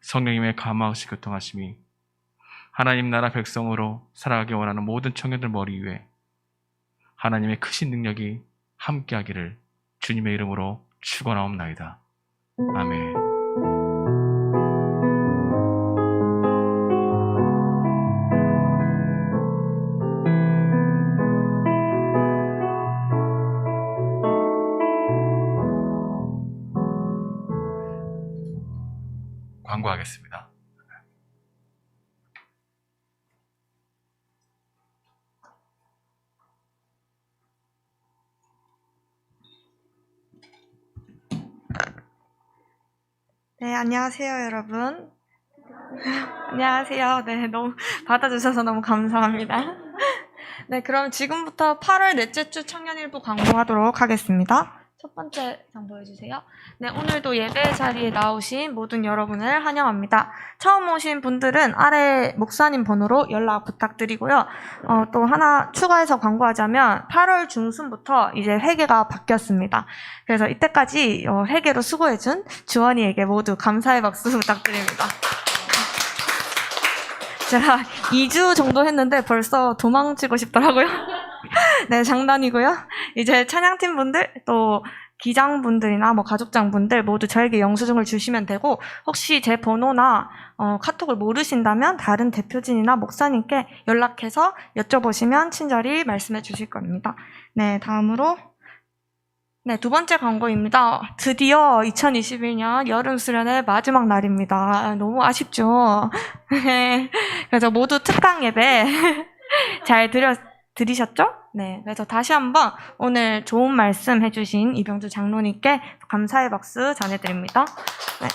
성령님의 감화하시 교통하심이 하나님 나라 백성으로 살아가기 원하는 모든 청년들 머리 위에 하나님의 크신 능력이 함께하기를 주님의 이름으로 축원하옵나이다. 아멘. 광고하겠습니다. 네, 안녕하세요, 여러분. 안녕하세요. 네, 너무 받아주셔서 너무 감사합니다. 네, 그럼 지금부터 8월 넷째 주 청년일부 광고하도록 하겠습니다. 첫 번째 장 보여주세요. 네, 오늘도 예배 자리에 나오신 모든 여러분을 환영합니다. 처음 오신 분들은 아래 목사님 번호로 연락 부탁드리고요. 또 하나 추가해서 광고하자면 8월 중순부터 이제 회계가 바뀌었습니다. 그래서 이때까지 회계로 수고해준 주원이에게 모두 감사의 박수 부탁드립니다. 제가 2주 정도 했는데 벌써 도망치고 싶더라고요. 네, 장난이고요. 이제 찬양팀 분들, 또 기장분들이나 뭐 가족장분들 모두 저에게 영수증을 주시면 되고, 혹시 제 번호나 카톡을 모르신다면 다른 대표진이나 목사님께 연락해서 여쭤보시면 친절히 말씀해 주실 겁니다. 네, 다음으로 네, 두 번째 광고입니다. 드디어 2021년 여름 수련의 마지막 날입니다. 너무 아쉽죠? 그래서 모두 특강 예배 잘 들으셨죠? 네, 그래서 다시 한번 오늘 좋은 말씀 해주신 이병주 장로님께 감사의 박수 전해드립니다. 네.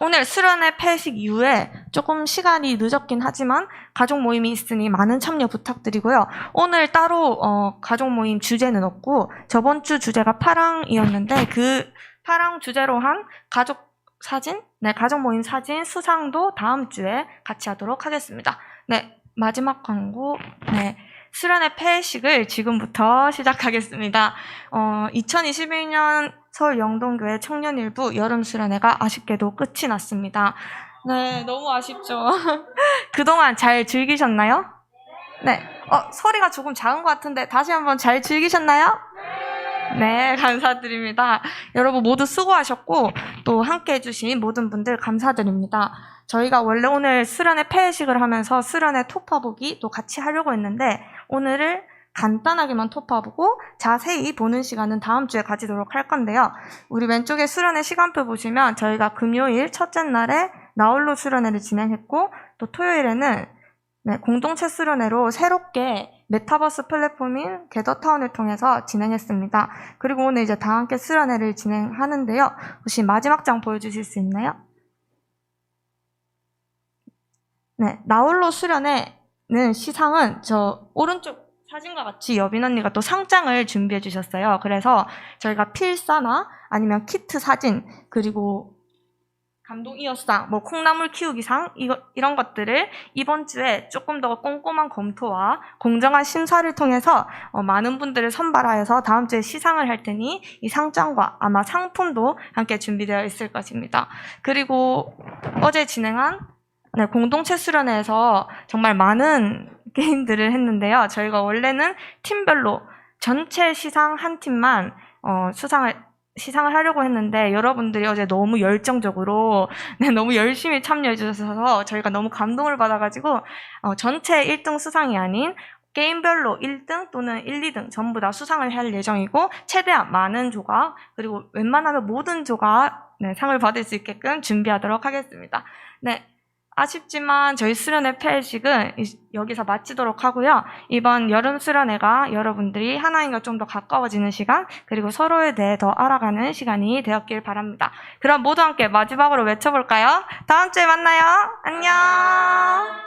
오늘 수련회 폐식 이후에 조금 시간이 늦었긴 하지만 가족 모임이 있으니 많은 참여 부탁드리고요. 오늘 따로 가족 모임 주제는 없고 저번 주 주제가 파랑이었는데 그 파랑 주제로 한 가족 사진, 네, 가족 모임 사진 수상도 다음 주에 같이 하도록 하겠습니다. 네, 마지막 광고, 네. 수련회 폐식을 지금부터 시작하겠습니다. 2021년 서울 영동교회 청년일부 여름 수련회가 아쉽게도 끝이 났습니다. 네, 너무 아쉽죠. 그동안 잘 즐기셨나요? 네. 소리가 조금 작은 것 같은데 다시 한번 잘 즐기셨나요? 네, 감사드립니다. 여러분 모두 수고하셨고 또 함께 해주신 모든 분들 감사드립니다. 저희가 원래 오늘 수련회 폐회식을 하면서 수련회 토파보기 또 같이 하려고 했는데 오늘을 간단하게만 토파보고 자세히 보는 시간은 다음 주에 가지도록 할 건데요. 우리 왼쪽에 수련회 시간표 보시면 저희가 금요일 첫째 날에 나홀로 수련회를 진행했고 또 토요일에는 네, 공동체 수련회로 새롭게 메타버스 플랫폼인 게더타운을 통해서 진행했습니다. 그리고 오늘 이제 다 함께 수련회를 진행하는데요. 혹시 마지막 장 보여주실 수 있나요? 네, 나홀로 수련회는 시상은 저 오른쪽 사진과 같이 여빈 언니가 또 상장을 준비해 주셨어요. 그래서 저희가 필사나 아니면 키트 사진 그리고 감동 이어상, 뭐 콩나물 키우기상 이런 것들을 이번 주에 조금 더 꼼꼼한 검토와 공정한 심사를 통해서 많은 분들을 선발하여서 다음 주에 시상을 할 테니 이 상장과 아마 상품도 함께 준비되어 있을 것입니다. 그리고 어제 진행한 네, 공동체 수련회에서 정말 많은 게임들을 했는데요. 저희가 원래는 팀별로 전체 시상 한 팀만 시상을 하려고 했는데 여러분들이 어제 너무 열정적으로 네, 너무 열심히 참여해 주셔서 저희가 너무 감동을 받아가지고 전체 1등 수상이 아닌 게임별로 1등 또는 1, 2등 전부 다 수상을 할 예정이고 최대한 많은 조각 그리고 웬만하면 모든 조각 네, 상을 받을 수 있게끔 준비하도록 하겠습니다. 네. 아쉽지만 저희 수련회 폐회식은 여기서 마치도록 하고요. 이번 여름 수련회가 여러분들이 하나님과 좀 더 가까워지는 시간 그리고 서로에 대해 더 알아가는 시간이 되었길 바랍니다. 그럼 모두 함께 마지막으로 외쳐볼까요? 다음 주에 만나요. 안녕.